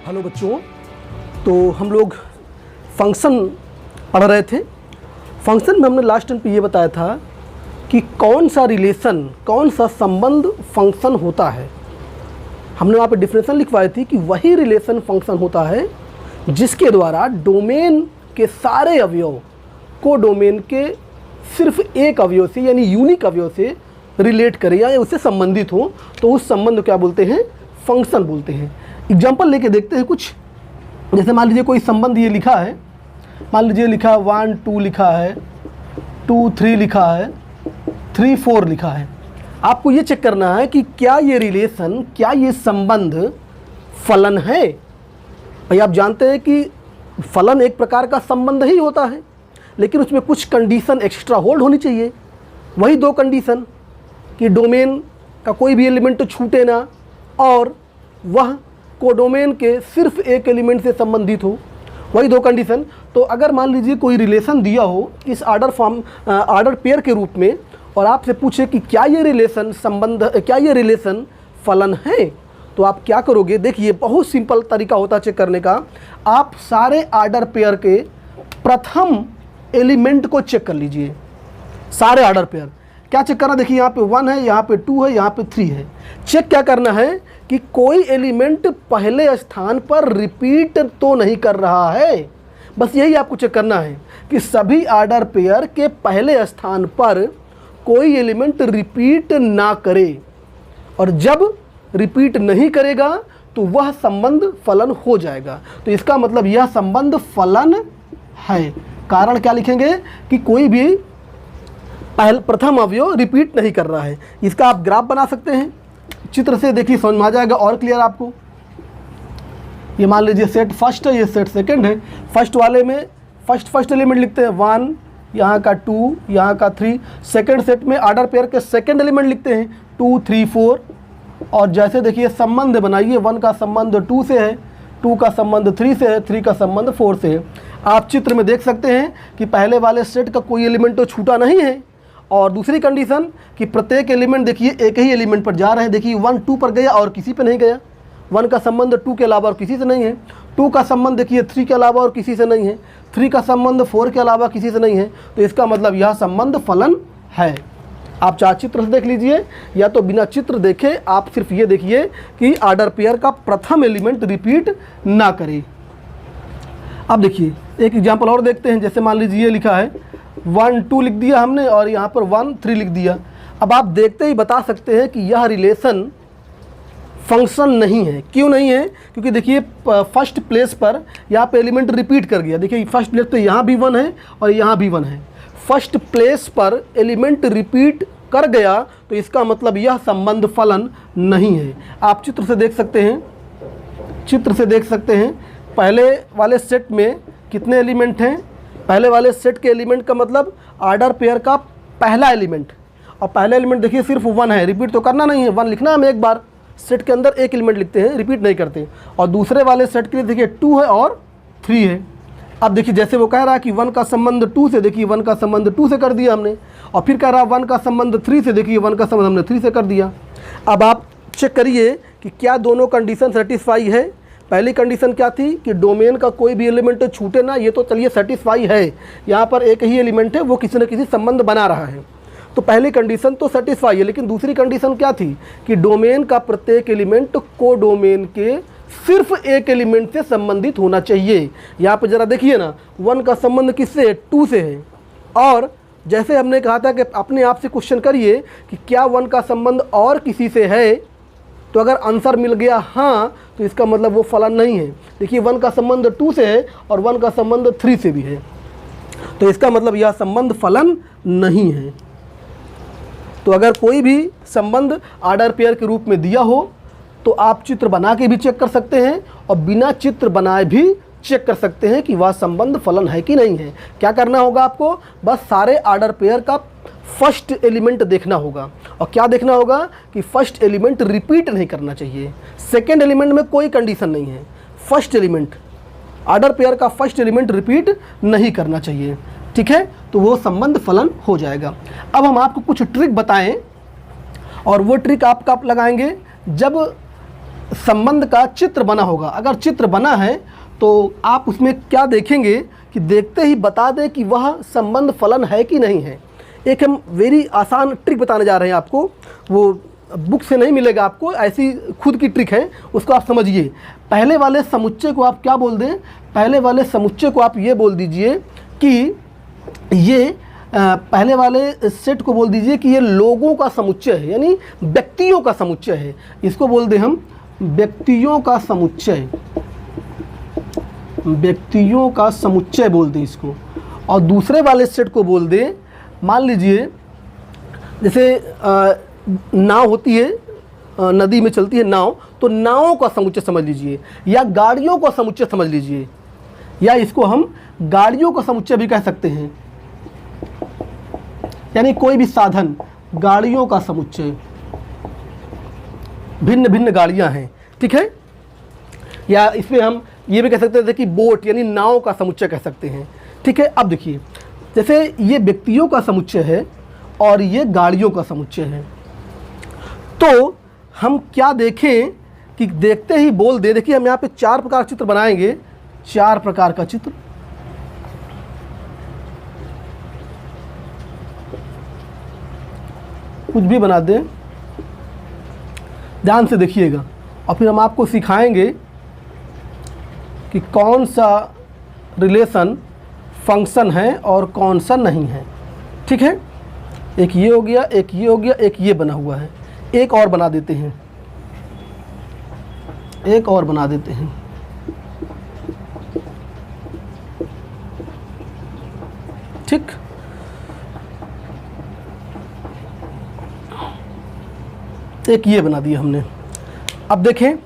Hello बच्चों, तो हम लोग फंक्शन पढ़ रहे थे। फंक्शन में हमने लास्ट टाइम पे ये बताया था कि कौन सा रिलेशन, कौन सा संबंध फंक्शन होता है। हमने वहाँ पे डिफिनेशन लिखवाई थी कि वही रिलेशन फंक्शन होता है जिसके द्वारा डोमेन के सारे अवयव को डोमेन के सिर्फ एक अवयव से यानी यूनिक अवयव से रिलेट करें या उससे संबंधित हो, तो उस संबंध को क्या बोलते हैं? फंक्शन बोलते हैं। एग्जाम्पल लेके देखते हैं कुछ। जैसे मान लीजिए कोई संबंध ये लिखा है, मान लीजिए लिखा 1 2 लिखा है, 2 3 लिखा है, 3 4 लिखा है। आपको ये चेक करना है कि क्या ये रिलेशन, क्या ये संबंध फलन है। भाई आप जानते हैं कि फलन एक प्रकार का संबंध ही होता है, लेकिन उसमें कुछ कंडीशन एक्स्ट्रा होल्ड होनी चाहिए। वही दो कंडीशन कि डोमेन का कोई भी एलिमेंट छूटे ना और वह कोडोमेन के सिर्फ एक एलिमेंट से संबंधित हो, वही दो कंडीशन। तो अगर मान लीजिए कोई रिलेशन दिया हो इस आर्डर पेयर के रूप में और आपसे पूछे कि क्या ये रिलेशन संबंध, क्या ये रिलेशन फलन है, तो आप क्या करोगे? देखिए बहुत सिंपल तरीका होता है चेक करने का। आप सारे आर्डर पेयर के प्रथम एलिमेंट को चेक कर लीजिए। सारे आर्डर पेयर क्या चेक करना? देखिए यहाँ पे 1 है, यहाँ पे 2 है, यहाँ पे 3 है। चेक क्या करना है कि कोई एलिमेंट पहले स्थान पर रिपीट तो नहीं कर रहा है। बस यही आपको चेक करना है कि सभी आर्डर पेयर के पहले स्थान पर कोई एलिमेंट रिपीट ना करे, और जब रिपीट नहीं करेगा तो वह संबंध फलन हो जाएगा। तो इसका मतलब यह संबंध फलन है। कारण क्या लिखेंगे? कि कोई भी प्रथम अवयव रिपीट नहीं कर रहा है। इसका आप ग्राफ बना सकते हैं, चित्र से देखिए समझ में आ जाएगा और क्लियर आपको। ये मान लीजिए सेट फर्स्ट है, ये सेट सेकंड है। फर्स्ट वाले में फर्स्ट एलिमेंट लिखते हैं 1, यहाँ का 2, यहाँ का 3। सेकंड सेट में आर्डर पेयर के सेकंड एलिमेंट लिखते हैं 2 3 4। और जैसे देखिए संबंध बनाइए, 1 का संबंध 2 से है, 2 का संबंध 3 से है, 3 का संबंध 4 से है। आप चित्र में देख सकते हैं कि पहले वाले सेट का कोई एलिमेंट तो छूटा नहीं है। और दूसरी कंडीशन कि प्रत्येक एलिमेंट देखिए एक ही एलिमेंट पर जा रहे हैं। देखिए 1 2 पर गया और किसी पे नहीं गया। 1 का संबंध 2 के अलावा और किसी से नहीं है। 2 का संबंध देखिए 3 के अलावा और किसी से नहीं है। 3 का संबंध 4 के अलावा किसी से नहीं है। तो इसका मतलब यह संबंध फलन है। आप चाहे चित्र से देख लीजिए या तो बिना चित्र देखे आप सिर्फ ये देखिए कि आर्डर पेयर का प्रथम एलिमेंट रिपीट ना करे। अब देखिए एक एग्जाम्पल और देखते हैं। जैसे मान लीजिए ये लिखा है 1 2 लिख दिया हमने और यहाँ पर 1 3 लिख दिया। अब आप देखते ही बता सकते हैं कि यह रिलेशन फंक्शन नहीं है। क्यों नहीं है? क्योंकि देखिए फर्स्ट प्लेस पर यहाँ पे एलिमेंट रिपीट कर गया। देखिए फर्स्ट प्लेस तो यहाँ भी 1 है और यहाँ भी 1 है। फर्स्ट प्लेस पर एलिमेंट रिपीट कर गया तो इसका मतलब यह संबंध फलन नहीं है। आप चित्र से देख सकते हैं, चित्र से देख सकते हैं पहले वाले सेट में कितने एलिमेंट हैं। पहले वाले सेट के एलिमेंट का मतलब आर्डर पेयर का पहला एलिमेंट, और पहला एलिमेंट देखिए सिर्फ 1 है। रिपीट तो करना नहीं है, 1 लिखना है। हम एक बार सेट के अंदर एक एलिमेंट लिखते हैं, रिपीट नहीं करते। और दूसरे वाले सेट के लिए देखिए 2 है और 3 है। अब देखिए जैसे वो कह रहा है कि 1 का संबंध 2 से, देखिए 1 का संबंध 2 से कर दिया हमने। और फिर कह रहा है 1 का संबंध 3 से, देखिए 1 का संबंध हमने 3 से कर दिया। अब आप चेक करिए कि क्या दोनों कंडीशन सेटिस्फाई है। पहली कंडीशन क्या थी कि डोमेन का कोई भी एलिमेंट छूटे ना, ये तो चलिए सेटिस्फाई है। यहाँ पर एक ही एलिमेंट है, वो किसी न किसी संबंध बना रहा है, तो पहली कंडीशन तो सेटिस्फाई है। लेकिन दूसरी कंडीशन क्या थी कि डोमेन का प्रत्येक एलिमेंट को डोमेन के सिर्फ एक एलिमेंट से संबंधित होना चाहिए। यहाँ पर ज़रा देखिए ना, 1 का संबंध किससे है? 2 से है। और जैसे हमने कहा था कि अपने आप से क्वेश्चन करिए कि क्या 1 का संबंध और किसी से है, तो अगर आंसर मिल गया हाँ, तो इसका मतलब वो फलन नहीं है। देखिए 1 का संबंध 2 से है और 1 का संबंध 3 से भी है, तो इसका मतलब यह संबंध फलन नहीं है। तो अगर कोई भी संबंध आर्डर पेयर के रूप में दिया हो तो आप चित्र बना के भी चेक कर सकते हैं और बिना चित्र बनाए भी चेक कर सकते हैं कि वह संबंध फलन है कि नहीं है। क्या करना होगा आपको? बस सारे आर्डर पेयर का फर्स्ट एलिमेंट देखना होगा। और क्या देखना होगा कि फर्स्ट एलिमेंट रिपीट नहीं करना चाहिए। सेकंड एलिमेंट में कोई कंडीशन नहीं है। फर्स्ट एलिमेंट, आर्डर पेयर का फर्स्ट एलिमेंट रिपीट नहीं करना चाहिए। ठीक है, तो वो संबंध फलन हो जाएगा। अब हम आपको कुछ ट्रिक बताएं और वो ट्रिक आप कब लगाएंगे? जब संबंध का चित्र बना होगा। अगर चित्र बना है तो आप उसमें क्या देखेंगे कि देखते ही बता दें कि वह संबंध फलन है कि नहीं है। एक हम वेरी आसान ट्रिक बताने जा रहे हैं आपको, वो बुक से नहीं मिलेगा आपको, ऐसी खुद की ट्रिक है, उसको आप समझिए। पहले वाले समुच्चय को आप क्या बोल दें, पहले वाले समुच्चय को आप ये बोल दीजिए कि ये पहले वाले सेट को बोल दीजिए कि ये लोगों का समुच्चय है, यानी व्यक्तियों का समुच्चय है। इसको बोल दें हम व्यक्तियों का समुच्चय, व्यक्तियों का समुच्चय बोल दें इसको। और दूसरे वाले सेट को बोल दें, मान लीजिए जैसे नाव होती है, नदी में चलती है नाव, तो नावों का समुच्चय समझ लीजिए, या गाड़ियों का समुच्चय समझ लीजिए, या इसको हम गाड़ियों का समुच्चय भी कह सकते हैं, यानी कोई भी साधन, गाड़ियों का समुच्चय, भिन्न भिन्न गाड़ियां हैं, ठीक है। या इसमें हम ये भी कह सकते थे कि बोट यानी नाव का समुच्चय कह सकते हैं, ठीक है। अब देखिए, जैसे ये व्यक्तियों का समुच्चय है और ये गाड़ियों का समुच्चय है, तो हम क्या देखें कि देखते ही बोल दे। देखिए हम यहाँ पे 4 प्रकार का चित्र बनाएंगे, 4 प्रकार का चित्र। कुछ भी बना दें, ध्यान से देखिएगा, और फिर हम आपको सिखाएंगे कि कौन सा रिलेशन फंक्शन है और कौन सा नहीं है, ठीक है। एक ये हो गया, एक ये हो गया, एक ये बना हुआ है। एक और बना देते हैं, एक और बना देते हैं, ठीक। एक ये बना दिया हमने। अब देखें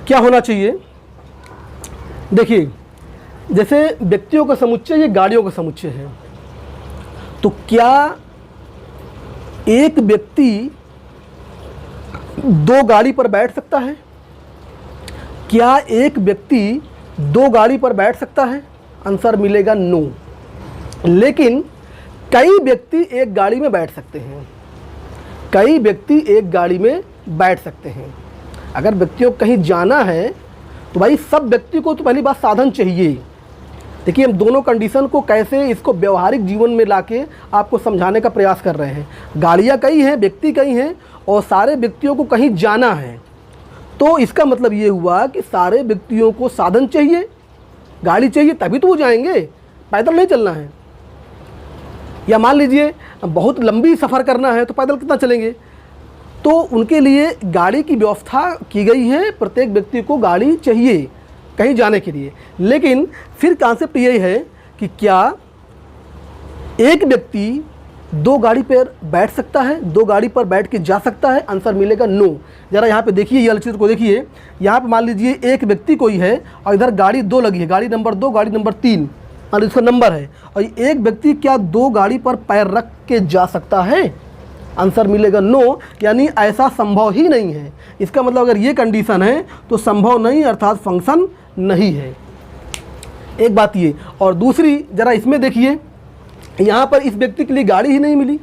क्या होना चाहिए। देखिए जैसे व्यक्तियों का समुच्चय, ये गाड़ियों का समुच्चय है, तो क्या एक व्यक्ति 2 गाड़ी पर बैठ सकता है? क्या एक व्यक्ति 2 गाड़ी पर बैठ सकता है? आंसर मिलेगा नो। लेकिन कई व्यक्ति एक गाड़ी में बैठ सकते हैं, कई व्यक्ति एक गाड़ी में बैठ सकते हैं। अगर व्यक्तियों को कहीं जाना है तो भाई सब व्यक्ति को तो पहली बात साधन चाहिए। देखिए हम दोनों कंडीशन को कैसे इसको व्यवहारिक जीवन में लाके आपको समझाने का प्रयास कर रहे हैं। गाड़ियाँ कई हैं, व्यक्ति कई हैं, और सारे व्यक्तियों को कहीं जाना है, तो इसका मतलब ये हुआ कि सारे व्यक्तियों को साधन चाहिए, गाड़ी चाहिए, तभी तो वो जाएंगे, पैदल नहीं चलना है। या मान लीजिए बहुत लंबी सफ़र करना है तो पैदल कितना चलेंगे, तो उनके लिए गाड़ी की व्यवस्था की गई है, प्रत्येक व्यक्ति को गाड़ी चाहिए कहीं जाने के लिए। लेकिन फिर कॉन्सेप्ट ये है कि क्या एक व्यक्ति 2 गाड़ी पर बैठ सकता है, 2 गाड़ी पर बैठ के जा सकता है? आंसर मिलेगा नो। ज़रा यहाँ पे देखिए, ये चित्र को देखिए, यहाँ पे मान लीजिए एक व्यक्ति कोई है और इधर गाड़ी 2 लगी है, गाड़ी नंबर 2, गाड़ी नंबर 3, और इसका नंबर है, और एक व्यक्ति क्या 2 गाड़ी पर पैर रख के जा सकता है? आंसर मिलेगा नो, यानी ऐसा संभव ही नहीं है। इसका मतलब अगर ये कंडीशन है तो संभव नहीं, अर्थात फंक्शन नहीं है। एक बात ये, और दूसरी ज़रा इसमें देखिए, यहाँ पर इस व्यक्ति के लिए गाड़ी ही नहीं मिली,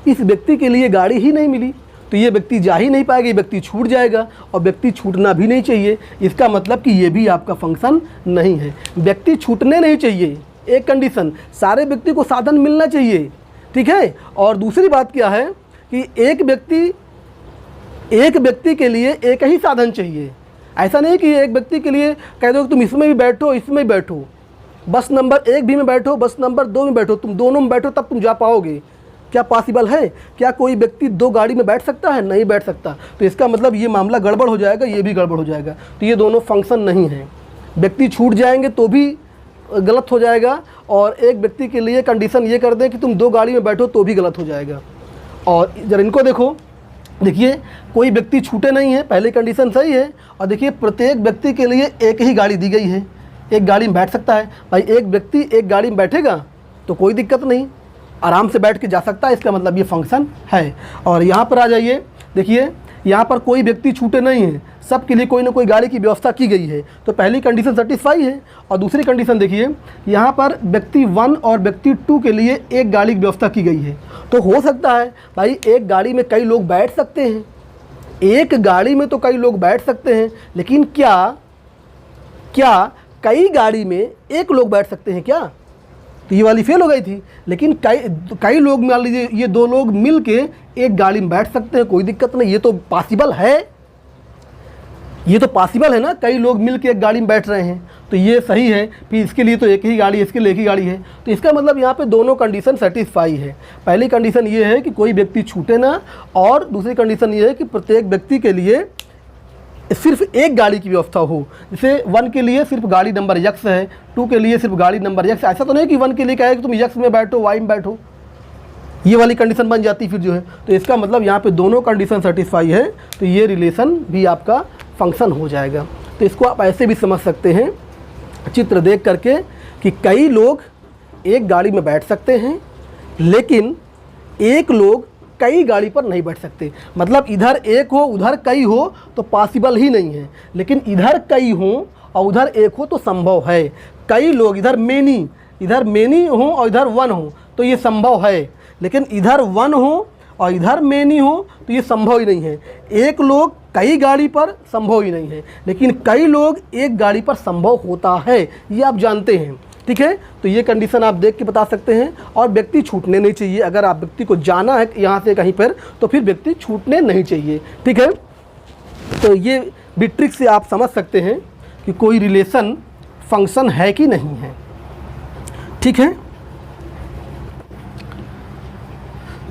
इस व्यक्ति के लिए गाड़ी ही नहीं मिली, तो ये व्यक्ति जा ही नहीं पाएगा, ये व्यक्ति छूट जाएगा, और व्यक्ति छूटना भी नहीं चाहिए। इसका मतलब कि ये भी आपका फंक्शन नहीं है। व्यक्ति छूटने नहीं चाहिए, एक कंडीशन, सारे व्यक्ति को साधन मिलना चाहिए, ठीक है। और दूसरी बात क्या है कि एक व्यक्ति के लिए एक ही साधन चाहिए। ऐसा नहीं कि एक व्यक्ति के लिए कह दो कि तुम इसमें भी बैठो, इसमें भी बैठो, बस नंबर 1 भी में बैठो, बस नंबर 2 में बैठो, तुम दोनों में बैठो तब तुम जा पाओगे। क्या पॉसिबल है? क्या कोई व्यक्ति 2 गाड़ी में बैठ सकता है? नहीं बैठ सकता। तो इसका मतलब ये मामला गड़बड़ हो जाएगा, ये भी गड़बड़ हो जाएगा, तो ये दोनों फंक्शन नहीं है। व्यक्ति छूट जाएंगे तो भी गलत हो जाएगा, और एक व्यक्ति के लिए कंडीशन ये कर दें कि तुम 2 गाड़ी में बैठो तो भी गलत हो जाएगा। और जरा इनको देखो, देखिए कोई व्यक्ति छूटे नहीं है, पहली कंडीशन सही है। और देखिए प्रत्येक व्यक्ति के लिए एक ही गाड़ी दी गई है, एक गाड़ी में बैठ सकता है। भाई एक व्यक्ति एक गाड़ी में बैठेगा तो कोई दिक्कत नहीं, आराम से बैठ के जा सकता है, इसका मतलब ये फंक्शन है। और यहाँ पर आ जाइए, देखिए यहाँ पर कोई व्यक्ति छूटे नहीं है, सबके लिए कोई ना कोई गाड़ी की व्यवस्था की गई है, तो पहली कंडीशन सेटिस्फाई है। और दूसरी कंडीशन देखिए, यहाँ पर व्यक्ति 1 और व्यक्ति 2 के लिए एक गाड़ी की व्यवस्था की गई है, तो हो सकता है भाई एक गाड़ी में कई लोग बैठ सकते हैं, एक गाड़ी में तो कई लोग बैठ सकते हैं, लेकिन क्या कई गाड़ी में एक लोग बैठ सकते हैं क्या? तो ये वाली फेल हो गई थी। लेकिन कई लोग, मान लीजिए ये 2 लोग मिल के एक गाड़ी में बैठ सकते हैं, कोई दिक्कत नहीं, ये तो पॉसिबल है, ये तो पॉसिबल है ना, कई लोग मिल के एक गाड़ी में बैठ रहे हैं, तो ये सही है। फिर इसके लिए तो एक ही गाड़ी है, इसके लिए एक ही गाड़ी है, तो इसका मतलब यहाँ पे दोनों कंडीशन सेटिस्फाई है। पहली कंडीशन ये है कि कोई व्यक्ति छूटे ना, और दूसरी कंडीशन ये है कि प्रत्येक व्यक्ति के लिए सिर्फ एक गाड़ी की व्यवस्था हो। जैसे 1 के लिए सिर्फ गाड़ी नंबर यक्स है, 2 के लिए सिर्फ गाड़ी नंबर यक्स। ऐसा तो नहीं कि 1 के लिए कहे कि तुम यक्स में बैठो, वाई में बैठो, ये वाली कंडीशन बन जाती फिर जो है। तो इसका मतलब यहाँ पे दोनों कंडीशन सेटिस्फाई है, तो ये रिलेशन भी आपका फंक्शन हो जाएगा। तो इसको आप ऐसे भी समझ सकते हैं चित्र देख करके कि कई लोग एक गाड़ी में बैठ सकते हैं, लेकिन एक लोग कई गाड़ी पर नहीं बैठ सकते। मतलब इधर एक हो उधर कई हो तो पॉसिबल ही नहीं है, लेकिन इधर कई हो और उधर एक हो तो संभव है। कई लोग इधर मेनी हो और इधर 1 हो तो ये संभव है, लेकिन इधर 1 हो और इधर मेनी हो तो ये संभव ही नहीं है। एक लोग कई गाड़ी पर संभव ही नहीं है, लेकिन कई लोग एक गाड़ी पर संभव होता है, ये आप जानते हैं। ठीक है, तो ये कंडीशन आप देख के बता सकते हैं। और व्यक्ति छूटने नहीं चाहिए। अगर आप व्यक्ति को जाना है यहाँ से कहीं पर, तो फिर व्यक्ति छूटने नहीं चाहिए। ठीक है, तो ये भी ट्रिक से आप समझ सकते हैं कि कोई रिलेशन फंक्शन है कि नहीं है। ठीक है,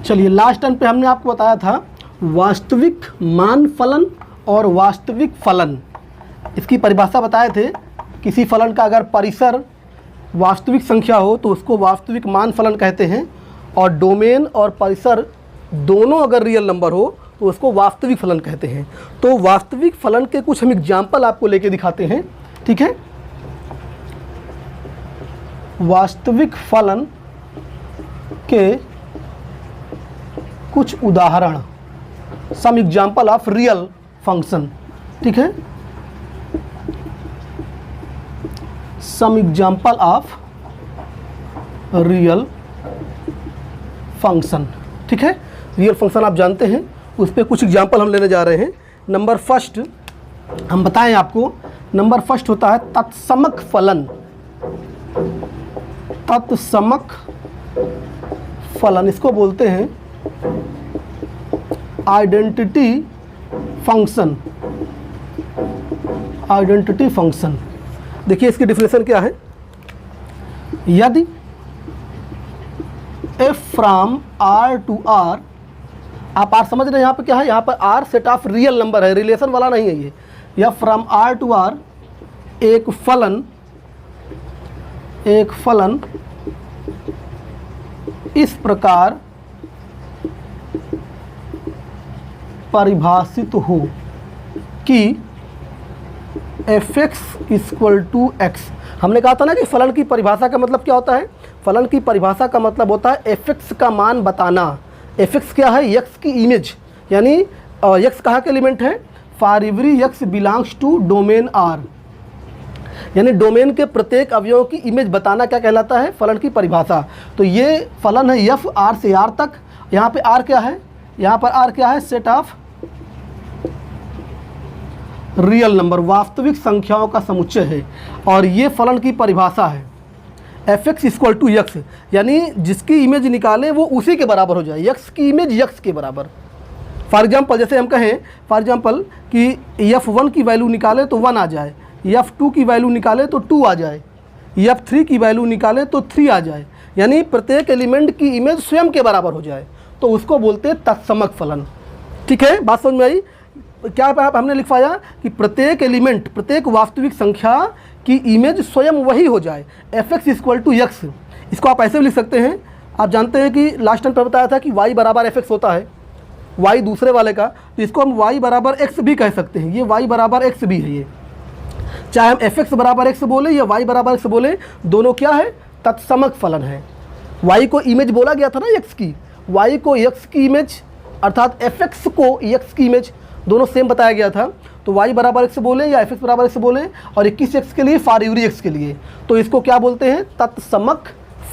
चलिए लास्ट टाइम पे हमने आपको बताया था वास्तविक मान फलन और वास्तविक फलन, इसकी परिभाषा बताए थे। किसी फलन का अगर परिसर वास्तविक संख्या हो तो उसको वास्तविक मान फलन कहते हैं, और डोमेन और परिसर दोनों अगर रियल नंबर हो तो उसको वास्तविक फलन कहते हैं। तो वास्तविक फलन के कुछ हम एग्जाम्पल आपको लेके दिखाते हैं। ठीक है, वास्तविक फलन के कुछ उदाहरण, some example of real function. ठीक है, some example of real function. ठीक है, रियल फंक्शन आप जानते हैं, उस पर कुछ एग्जाम्पल हम लेने जा रहे हैं। नंबर फर्स्ट हम बताएं आपको, नंबर फर्स्ट होता है तत्समक फलन। तत्समक फलन, इसको बोलते हैं आइडेंटिटी फंक्शन। आइडेंटिटी फंक्शन, देखिए इसकी डिफिनेशन क्या है। यदि f from r to r, आप r समझ रहे हैं यहाँ पे क्या है, यहाँ पर r set of real number है, रिलेशन वाला नहीं है ये। या फ्रॉम r टू r एक फलन इस प्रकार परिभाषित हो कि fx इक्वल टू x। हमने कहा था ना कि फलन की परिभाषा का मतलब क्या होता है। फलन की परिभाषा का मतलब होता है fx का मान बताना। fx क्या है, x की इमेज, यानी x कहाँ के एलिमेंट है, for every x belongs to domain r, यानी डोमेन के प्रत्येक अवयव की इमेज बताना क्या कहलाता है, फलन की परिभाषा। तो ये फलन है f r से r तक। यहाँ पे r क्या है, यहाँ पर r क्या है, सेट ऑफ रियल नंबर, वास्तविक संख्याओं का समुच्चय है। और ये फलन की परिभाषा है fx इक्वल टू x, यानी जिसकी इमेज निकाले वो उसी के बराबर हो जाए, x की इमेज x के बराबर। फॉर एग्जांपल जैसे हम कहें, फॉर एग्जांपल कि f1 की वैल्यू निकाले तो 1 आ जाए, f2 की वैल्यू निकाले तो 2 आ जाए, f3 की वैल्यू निकाले तो 3 आ जाए, यानी प्रत्येक एलिमेंट की इमेज स्वयं के बराबर हो जाए, तो उसको बोलते हैं तत्समक फलन। ठीक है, बात समझ में आई। क्या हमने लिखवाया कि प्रत्येक एलिमेंट, प्रत्येक वास्तविक संख्या की इमेज स्वयं वही हो जाए, fx इक्वल टू x। इसको आप ऐसे भी लिख सकते हैं। आप जानते हैं कि लास्ट टाइम पर बताया था कि y बराबर fx होता है, y दूसरे वाले का, तो इसको हम y बराबर x भी कह सकते हैं। ये y बराबर x भी है, ये चाहे हम fx बराबर x बोले या y बराबर x बोले, दोनों क्या है, तत्समक फलन है। y को इमेज बोला गया था ना x की, y को x की इमेज अर्थात fx को x की इमेज, दोनों सेम बताया गया था। तो y बराबर x बोले या fx बराबर x बोले, और 21x के लिए फॉर एवरी x के लिए, तो इसको क्या बोलते हैं, तत्समक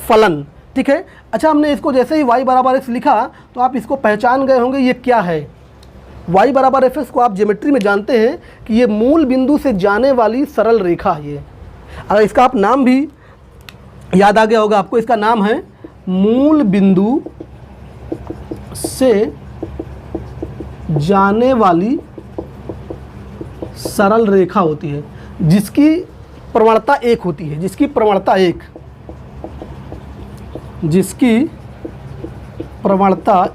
फलन। ठीक है, अच्छा हमने इसको जैसे ही y बराबर x लिखा तो आप इसको पहचान गए होंगे ये क्या है। y बराबर एफ एक्स को आप ज्योमेट्री में जानते हैं कि ये मूल बिंदु से जाने वाली सरल रेखा है। ये अगर इसका आप नाम भी याद आ गया होगा आपको, इसका नाम है मूल बिंदु से जाने वाली सरल रेखा होती है, जिसकी प्रवणता एक होती है, जिसकी प्रवणता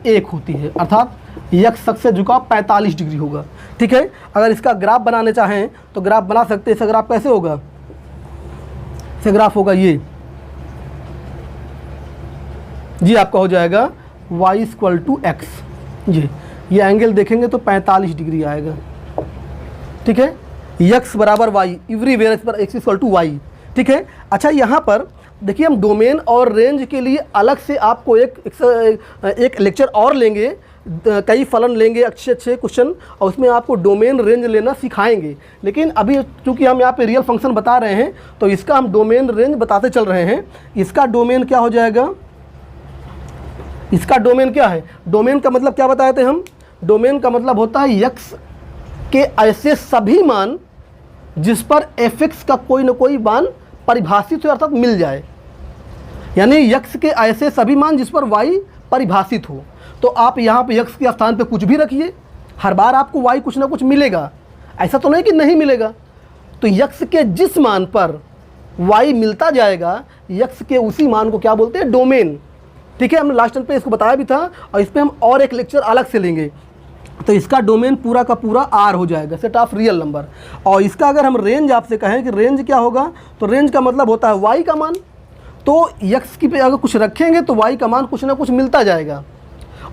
एक होती है, अर्थात x अक्ष से झुकाव 45 डिग्री होगा। ठीक है, अगर इसका ग्राफ बनाने चाहें तो ग्राफ बना सकते हैं। इसका ग्राफ कैसे होगा? इसका ग्राफ होगा ये जी, आपका हो जाएगा y = x। जी, ये एंगल देखेंगे तो 45 डिग्री आएगा। ठीक है, x बराबर y, एवरीवेयर x = y। ठीक है, अच्छा यहाँ पर देखिए, हम डोमेन और रेंज के लिए अलग से आपको एक लेक्चर और लेंगे, कई फलन लेंगे, अच्छे क्वेश्चन, और उसमें आपको डोमेन रेंज लेना सिखाएंगे। लेकिन अभी चूंकि हम यहाँ पे रियल फंक्शन बता रहे हैं तो इसका हम डोमेन रेंज बताते चल रहे हैं। इसका डोमेन क्या हो जाएगा? इसका डोमेन क्या है? डोमेन का मतलब क्या बताए थे हम? डोमेन का मतलब होता है x के ऐसे सभी मान जिस पर fx का कोई न कोई मान परिभाषित हो, अर्थात मिल जाए। यानी x के ऐसे सभी मान जिस पर y परिभाषित हो। तो आप यहाँ पे x के स्थान पे कुछ भी रखिए, हर बार आपको y कुछ ना कुछ मिलेगा। ऐसा तो नहीं कि नहीं मिलेगा। तो x के जिस मान पर y मिलता जाएगा, x के उसी मान को क्या बोलते हैं? डोमेन। ठीक है, हमने लास्ट टाइम पे इसको बताया भी था, और इस पर हम और एक लेक्चर अलग से लेंगे। तो इसका डोमेन पूरा का पूरा R हो जाएगा, सेट ऑफ रियल नंबर। और इसका अगर हम रेंज आपसे कहें कि रेंज क्या होगा, तो रेंज का मतलब होता है y का मान। तो x की पे अगर कुछ रखेंगे तो y का मान कुछ ना कुछ मिलता जाएगा।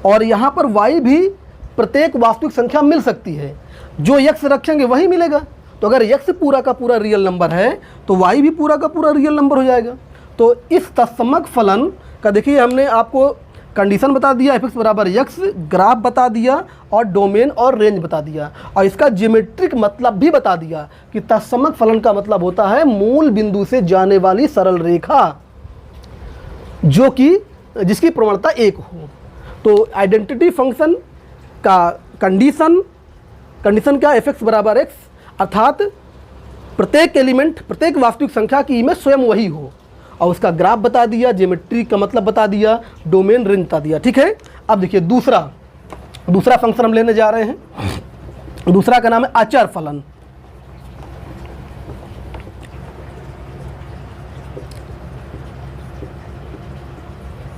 और यहाँ पर y भी प्रत्येक वास्तविक संख्या मिल सकती है, जो x रखेंगे वही मिलेगा। तो अगर x पूरा का पूरा रियल नंबर है तो y भी पूरा का पूरा रियल नंबर हो जाएगा। तो इस तत्समक फलन का देखिए, हमने आपको कंडीशन बता दिया, f(x) बराबर x, ग्राफ बता दिया, और डोमेन और रेंज बता दिया, और इसका ज्योमेट्रिक मतलब भी बता दिया कि तत्समक फलन का मतलब होता है मूल बिंदु से जाने वाली सरल रेखा जो कि जिसकी प्रवणता एक हो। तो आइडेंटिटी फंक्शन का कंडीशन क्या? f(x) बराबर x, अर्थात प्रत्येक एलिमेंट, प्रत्येक वास्तविक संख्या की इमेज स्वयं वही हो, और उसका ग्राफ बता दिया, ज्योमेट्री का मतलब बता दिया, डोमेन रेंज बता दिया। ठीक है, अब देखिए दूसरा फंक्शन हम लेने जा रहे हैं। दूसरा का नाम है अचर फलन।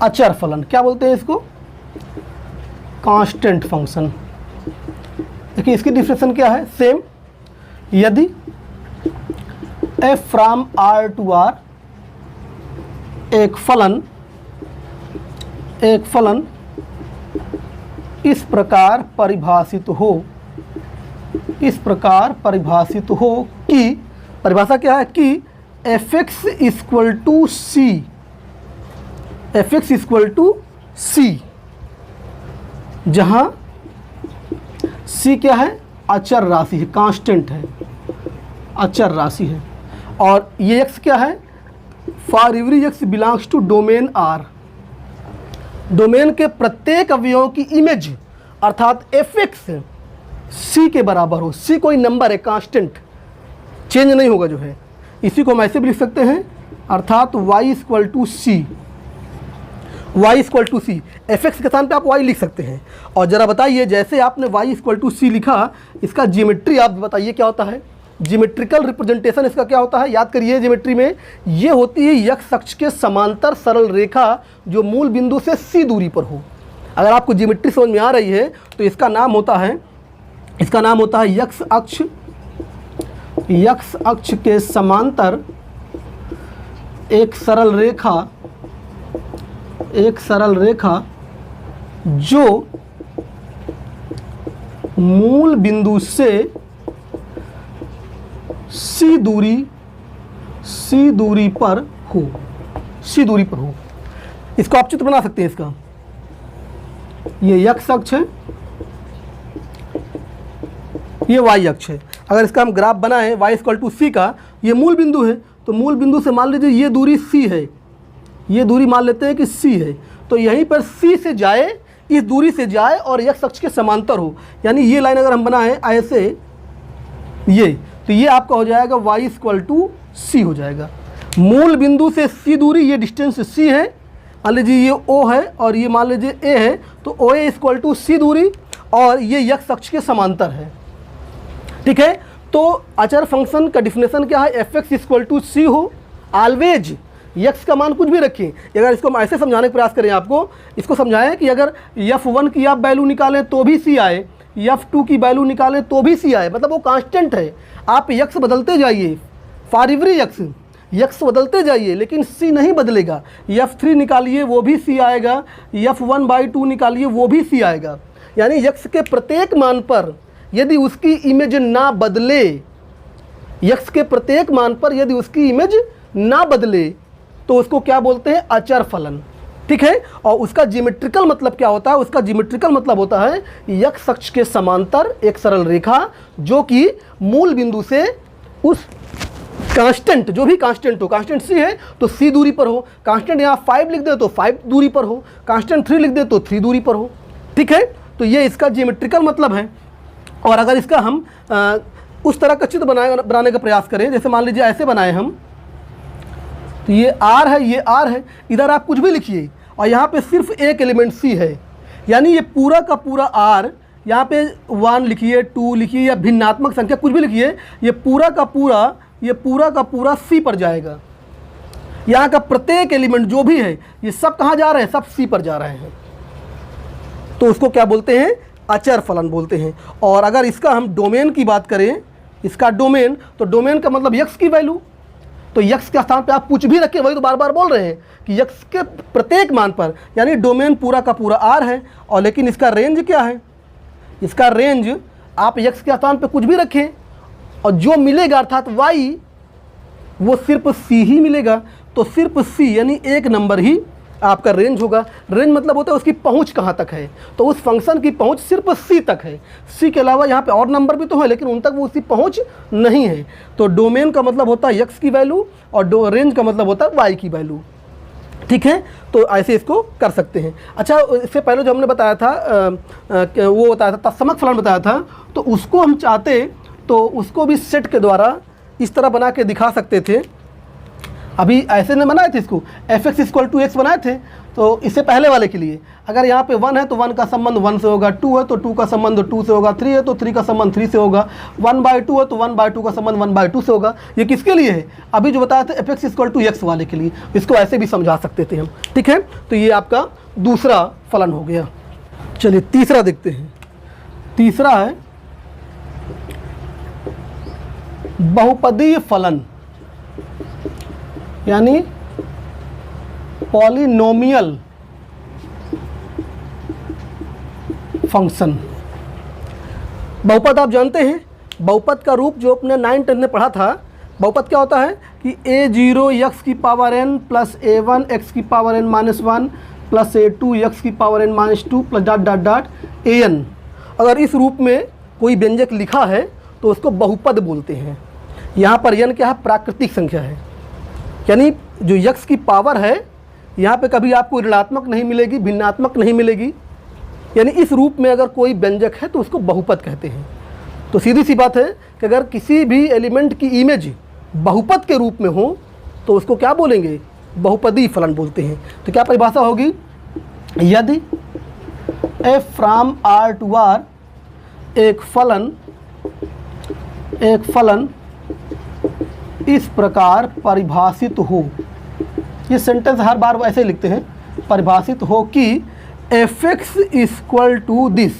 अचर फलन क्या बोलते हैं इसको? Constant function. देखिए इसकी डिफिनेशन क्या है? सेम, यदि f from R to R एक फलन इस प्रकार परिभाषित हो कि, परिभाषा क्या है? कि f(x) = c, जहाँ c क्या है? अचर राशि है, कांस्टेंट है, अचर राशि है। और ये x क्या है? For every x belongs to domain R, domain के प्रत्येक अवयवों की इमेज, अर्थात f(x) c के बराबर हो। c कोई नंबर है, कांस्टेंट, चेंज नहीं होगा जो है। इसी को हम ऐसे भी लिख सकते हैं, अर्थात y = c, f(x) के स्थान पे आप y लिख सकते हैं। और ज़रा बताइए, जैसे आपने y = c लिखा, इसका ज्योमेट्री आप बताइए क्या होता है? ज्योमेट्रिकल रिप्रेजेंटेशन इसका क्या होता है? याद करिए, ज्योमेट्री में ये होती है x अक्ष के समांतर सरल रेखा जो मूल बिंदु से c दूरी पर हो। अगर आपको ज्योमेट्री समझ में आ रही है तो इसका नाम होता है x अक्ष के समांतर एक सरल रेखा जो मूल बिंदु से c दूरी पर हो। इसको आप चित्र बना सकते हैं। इसका ये x अक्ष है, ये y अक्ष है। अगर इसका हम ग्राफ बनाएं y = c का, ये मूल बिंदु है, तो मूल बिंदु से मान लीजिए ये दूरी c है, ये दूरी मान लेते हैं कि c है। तो यहीं पर c से जाए इस दूरी से जाए और x अक्ष के समांतर हो। यानी ये लाइन अगर हम बनाएं ऐसे, ये तो ये आपका हो जाएगा y इक्वल टू सी हो जाएगा। मूल बिंदु से c दूरी, ये डिस्टेंस c है, मान लीजिए ये o है और ये मान लीजिए a है, तो OA इक्वल टू c दूरी और ये x अक्ष के समांतर है। ठीक है, तो अचर फंक्शन का डिफिनेशन क्या है, fx इक्वल टू सी हो, ऑलवेज x का मान कुछ भी रखें। अगर इसको हम ऐसे समझाने का प्रयास करें, आपको इसको समझाएं कि अगर f1 की आप वैल्यू निकालें तो भी c आए, f2 की वैल्यू निकालें तो भी c आए, मतलब वो कांस्टेंट है। आप x बदलते जाइए, फॉर एवरी x बदलते जाइए, लेकिन c नहीं बदलेगा। f3 निकालिए वो भी c आएगा, f1/2 निकालिए वो भी c आएगा। यानी x के प्रत्येक मान पर यदि उसकी इमेज ना बदले, x के प्रत्येक मान पर यदि उसकी इमेज ना बदले तो उसको क्या बोलते हैं, अचर फलन। ठीक है, और उसका ज्योमेट्रिकल मतलब क्या होता है, उसका ज्योमेट्रिकल मतलब होता है x अक्ष के समांतर एक सरल रेखा जो कि मूल बिंदु से उस कांस्टेंट, जो भी कांस्टेंट हो, कांस्टेंट c है तो c दूरी पर हो, कांस्टेंट यहाँ 5 लिख दे तो 5 दूरी पर हो, कांस्टेंट 3 लिख दे तो 3 दूरी पर हो। ठीक है, तो ये इसका ज्योमेट्रिकल मतलब है। और अगर इसका हम उस तरह का चित्र बनाने का प्रयास करें, जैसे मान लीजिए ऐसे बनाए हम, तो ये r है, ये r है, इधर आप कुछ भी लिखिए और यहाँ पे सिर्फ एक एलिमेंट c है, यानी ये पूरा का पूरा r, यहाँ पे 1 लिखिए, 2 लिखिए या भिन्नात्मक संख्या कुछ भी लिखिए, ये पूरा का पूरा c पर जाएगा। यहाँ का प्रत्येक एलिमेंट जो भी है ये सब कहाँ जा रहे हैं, सब c पर जा रहे हैं, तो उसको क्या बोलते हैं, अचर फलन बोलते हैं। और अगर इसका हम डोमेन की बात करें, इसका डोमेन, तो डोमेन का मतलब x की वैल्यू, तो x के स्थान पे आप कुछ भी रखें, वही तो बार बार बोल रहे हैं कि x के प्रत्येक मान पर, यानी डोमेन पूरा का पूरा r है। और लेकिन इसका रेंज क्या है, इसका रेंज आप x के स्थान पे कुछ भी रखें और जो मिलेगा अर्थात y वो सिर्फ c ही मिलेगा, तो सिर्फ c यानी एक नंबर ही आपका रेंज होगा। रेंज मतलब होता है उसकी पहुंच कहाँ तक है, तो उस फंक्शन की पहुंच सिर्फ c तक है, c के अलावा यहाँ पे और नंबर भी तो है लेकिन उन तक वो उसकी पहुंच नहीं है। तो डोमेन का मतलब होता है x की वैल्यू और रेंज का मतलब होता है y की वैल्यू। ठीक है, तो ऐसे इसको कर सकते हैं। अच्छा, इससे पहले जो हमने बताया था वो बताया था तत्समक फलन बताया था, तो उसको हम चाहते तो उसको भी सेट के द्वारा इस तरह बना के दिखा सकते थे। अभी ऐसे ने बनाए थे इसको, fx इक्वल टू x बनाए थे, तो इससे पहले वाले के लिए अगर यहाँ पे 1 है तो 1 का संबंध 1 से होगा, 2 है तो 2 का संबंध 2 से होगा, 3 है तो 3 का संबंध 3 से होगा, 1/2 है तो 1/2 का संबंध 1/2 से होगा। ये किसके लिए है, अभी जो बताया था fx इक्वल टू x वाले के लिए, इसको ऐसे भी समझा सकते थे हम। ठीक है, तो ये आपका दूसरा फलन हो गया। चलिए तीसरा देखते हैं। तीसरा है बहुपदीय फलन, यानी पॉलिनोमियल फंक्शन। बहुपद आप जानते हैं, बहुपद का रूप जो अपने 9-10 में पढ़ा था, बहुपद क्या होता है कि a0 x की power n plus a1 x की power n minus 1 plus a2 x की power n minus 2 plus dot dot dot an। अगर इस रूप में कोई व्यंजक लिखा है तो उसको बहुपद बोलते हैं। यहाँ पर n क्या है, प्राकृतिक संख्या है, यानी जो x की पावर है यहाँ पे कभी आपको ऋणात्मक नहीं मिलेगी, भिन्नात्मक नहीं मिलेगी, यानी इस रूप में अगर कोई व्यंजक है तो उसको बहुपद कहते हैं। तो सीधी सी बात है कि अगर किसी भी एलिमेंट की इमेज बहुपद के रूप में हो तो उसको क्या बोलेंगे, बहुपदीय फलन बोलते हैं। तो क्या परिभाषा होगी, यदि f from R to R एक फलन इस प्रकार परिभाषित हो, ये सेंटेंस हर बार ऐसे लिखते हैं, परिभाषित हो कि fx इक्वल टू दिस,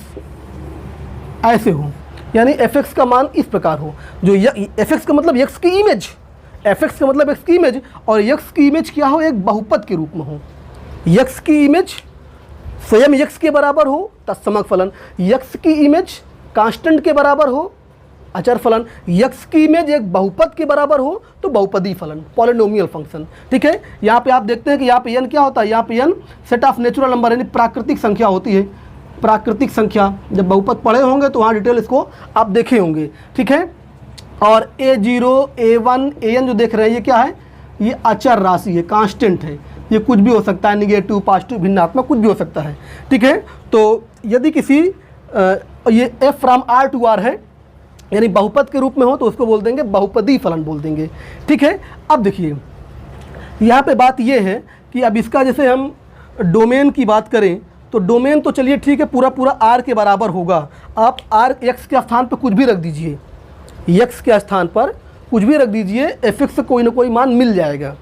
ऐसे हो, यानी fx का मान इस प्रकार हो, जो fx का मतलब x की इमेज, fx का मतलब x की इमेज, और x की इमेज क्या हो, एक बहुपद के रूप में हो। x की इमेज स्वयं x के बराबर हो, तत्समक फलन, x की इमेज कांस्टेंट के बराबर हो, अचर फलन, x की इमेज एक बहुपद के बराबर हो तो बहुपदीय फलन, पॉलिनोमियल फंक्शन। ठीक है, यहाँ पे आप देखते हैं कि यहाँ पे n क्या होता है, यहाँ पे n set of natural number यानी प्राकृतिक संख्या होती है। प्राकृतिक संख्या जब बहुपद पढ़े होंगे तो वहाँ डिटेल इसको आप देखे होंगे। ठीक है, और a0 a1 an जो देख रहे हैं ये क्या है, ये अचर राशि है, कांस्टेंट है। ये कुछ भी हो सकता है, निगेटिव, पॉजिटिव, भिन्नात्मक, कुछ भी हो सकता है। ठीक है, तो यदि किसी ये f from r to r है, यानी बहुपद के रूप में हो, तो उसको बोल देंगे बहुपदी फलन बोल देंगे। ठीक है, अब देखिए यहाँ पे बात ये है कि अब इसका जैसे हम डोमेन की बात करें तो डोमेन तो चलिए ठीक है, पूरा पूरा r के बराबर होगा। आप r x के स्थान पर कुछ भी रख दीजिए, x के स्थान पर कुछ भी रख दीजिए, fx से कोई ना कोई मान मिल जाएगा।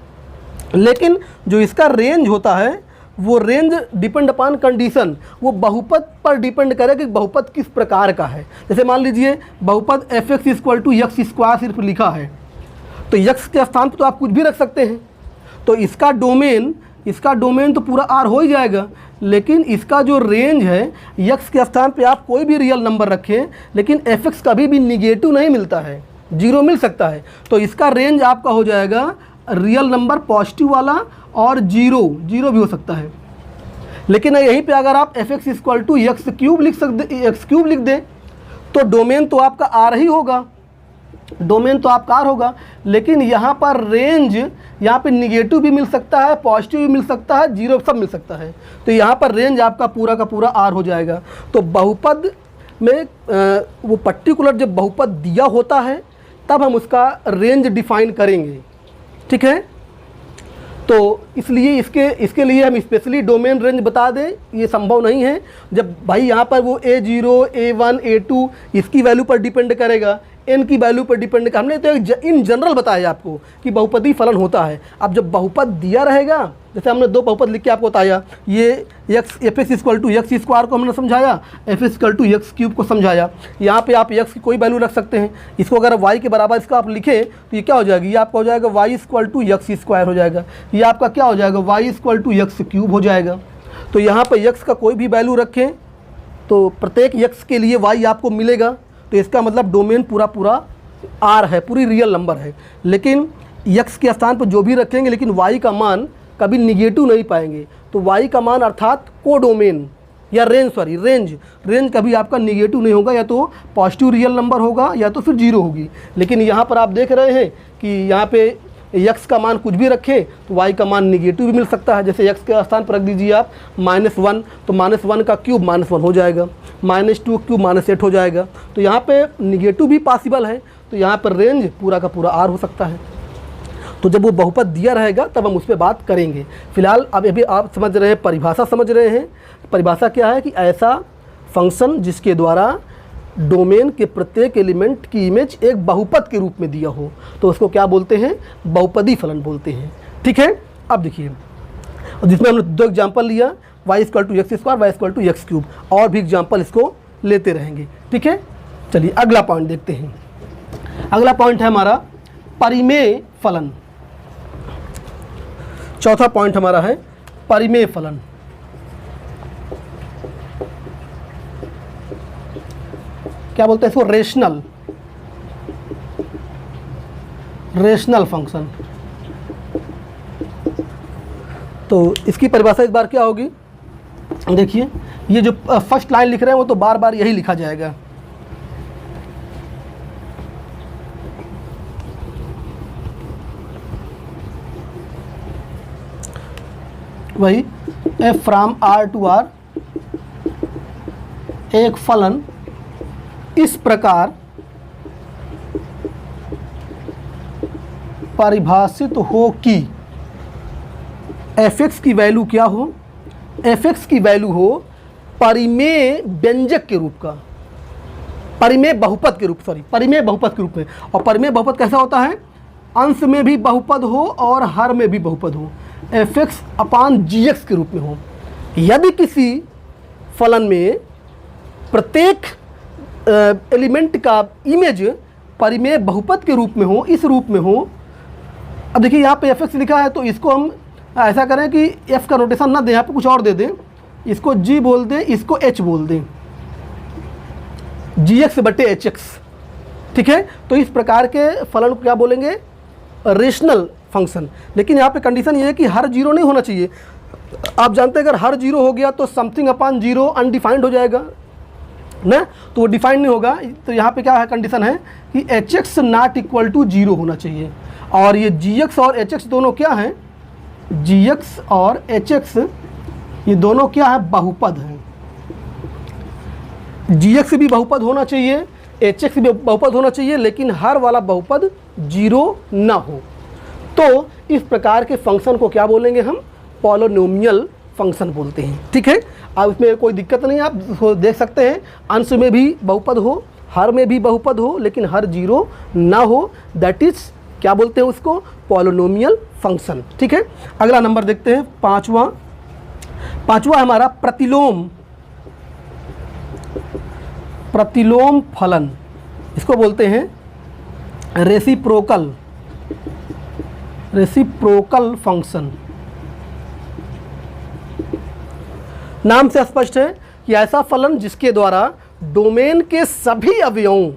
लेकिन जो इसका रेंज होता है वो रेंज डिपेंड अपॉन कंडीशन, वो बहुपद पर डिपेंड करेगा कि बहुपद किस प्रकार का है। जैसे मान लीजिए बहुपद fx equal to x square सिर्फ लिखा है, तो x के स्थान पर तो आप कुछ भी रख सकते हैं, तो इसका डोमेन तो पूरा r हो ही जाएगा। लेकिन इसका जो रेंज है, x के स्थान पे आप कोई भी रियल नंबर रखें, लेकिन fx कभी भी निगेटिव नहीं मिलता है, जीरो मिल सकता है। तो इसका रेंज आपका हो जाएगा रियल नंबर पॉजिटिव वाला और जीरो भी हो सकता है। लेकिन यहीं पे अगर आप fx equal to x cube लिख दें तो डोमेन तो आपका r ही होगा, डोमेन तो आपका r होगा। लेकिन यहाँ पर रेंज, यहाँ पे निगेटिव भी मिल सकता है, पॉजिटिव भी मिल सकता है, जीरो सब मिल सकता है। तो यहाँ पर रेंज आपका पूरा का पूरा r हो जाएगा। तो बहुपद में वो पर्टिकुलर जब बहुपद दिया होता है तब हम उसका रेंज डिफाइन करेंगे। ठीक है, तो इसलिए इसके लिए हम स्पेशली डोमेन रेंज बता दें ये संभव नहीं है। जब भाई यहाँ पर वो a0, a1, a2 इसकी वैल्यू पर डिपेंड करेगा, n की वैल्यू पर डिपेंड कर, हमने तो इन जनरल बताया आपको कि बहुपदी फलन होता है। अब जब बहुपद दिया रहेगा, जैसे हमने दो बहुपद लिख के आपको बताया, ये fx equal to x square को हमने समझाया, fx equal to x cube को समझाया। यहाँ पे आप x की कोई वैल्यू रख सकते हैं। इसको अगर y के बराबर इसका आप लिखें तो ये क्या हो जाएगी, ये आपका हो जाएगा y equal to x square हो जाएगा, ये आपका क्या हो जाएगा y equal to x cube हो जाएगा। तो यहाँ पर x का कोई भी वैल्यू रखें तो प्रत्येक x के लिए y आपको मिलेगा। तो इसका मतलब डोमेन पूरा पूरा r है, पूरी रियल नंबर है। लेकिन x के स्थान पर जो भी रखेंगे, लेकिन y का मान कभी निगेटिव नहीं पाएंगे। तो y का मान अर्थात कोडोमेन या रेंज कभी आपका निगेटिव नहीं होगा, या तो पॉजिटिव रियल नंबर होगा या तो फिर जीरो होगी। लेकिन यहाँ पर आप देख रहे हैं कि यहाँ पे x का मान कुछ भी रखें तो y का मान निगेटिव भी मिल सकता है। जैसे x के स्थान पर रख दीजिए आप -1, तो -1 का क्यूब -1 हो जाएगा, -2 क्यूब -8 हो जाएगा। तो यहाँ पे निगेटिव भी पॉसिबल है। तो यहाँ पर रेंज पूरा का पूरा r हो सकता है। तो जब वो बहुपद दिया रहेगा तब हम उस पर बात करेंगे। फिलहाल अब अभी आप समझ रहे हैं, परिभाषा समझ रहे हैं। परिभाषा क्या है कि ऐसा फंक्शन जिसके द्वारा डोमेन के प्रत्येक एलिमेंट की इमेज एक बहुपद के रूप में दिया हो, तो उसको क्या बोलते हैं, बहुपदी फलन बोलते हैं। ठीक है, अब देखिए जिसमें हमने दो एग्जाम्पल लिया, y equal to x square, y equal to x cube, और भी एग्जाम्पल इसको लेते रहेंगे। ठीक है, चलिए अगला पॉइंट देखते हैं। अगला पॉइंट है हमारा परिमेय फलन। चौथा पॉइंट हमारा है परिमेय फलन। क्या बोलते हैं इसको, रेशनल फंक्शन। तो इसकी परिभाषा इस बार क्या होगी, देखिए ये जो फर्स्ट लाइन लिख रहे हैं वो तो बार बार यही लिखा जाएगा। वही f from r to r एक फलन इस प्रकार परिभाषित हो कि fx की वैल्यू क्या हो, fx की वैल्यू हो परिमेय व्यंजक के रूप का, परिमेय बहुपद के रूप में। और परिमेय बहुपद कैसा होता है, अंश में भी बहुपद हो और हर में भी बहुपद हो, fx अपान gx के रूप में हो। यदि किसी फलन में प्रत्येक एलिमेंट का इमेज परिमेय बहुपद के रूप में हो, इस रूप में हो। अब देखिए यहाँ पे fx लिखा है, तो इसको हम ऐसा करें कि f का नोटेशन ना दें, यहाँ पे कुछ और दे दें, इसको g बोल दें, इसको h बोल दें, gx बटे hx। ठीक है, तो इस प्रकार के फलन को क्या बोलेंगे, रेशनल फंक्शन। लेकिन यहाँ पे कंडीशन ये है कि हर जीरो नहीं होना चाहिए। आप जानते हैं अगर हर जीरो हो गया तो समथिंग अपॉन जीरो अनडिफाइंड हो जाएगा ना, तो वो डिफाइंड नहीं होगा। तो यहाँ पे क्या है, कंडीशन है कि hx not equal to zero होना चाहिए। और ये gx और hx दोनों क्या हैं, GX और HX ये दोनों क्या है, बहुपद हैं। GX भी बहुपद होना चाहिए, HX भी बहुपद होना चाहिए, लेकिन हर वाला बहुपद 0 ना हो। तो इस प्रकार के फंक्शन को क्या बोलेंगे हम, पॉलिनोमियल फंक्शन बोलते हैं। ठीक है, अब इसमें कोई दिक्कत नहीं, आप देख सकते हैं अंश में भी बहुपद हो, हर में भी बहुपद हो, लेकिन हर 0 ना हो, दैट इज क्या बोलते हैं उसको, पॉलिनोमियल फंक्शन। ठीक है, अगला नंबर देखते हैं, पांचवा हमारा प्रतिलोम फलन, इसको बोलते हैं रेसिप्रोकल फंक्शन। नाम से स्पष्ट है कि ऐसा फलन जिसके द्वारा डोमेन के सभी अवयवों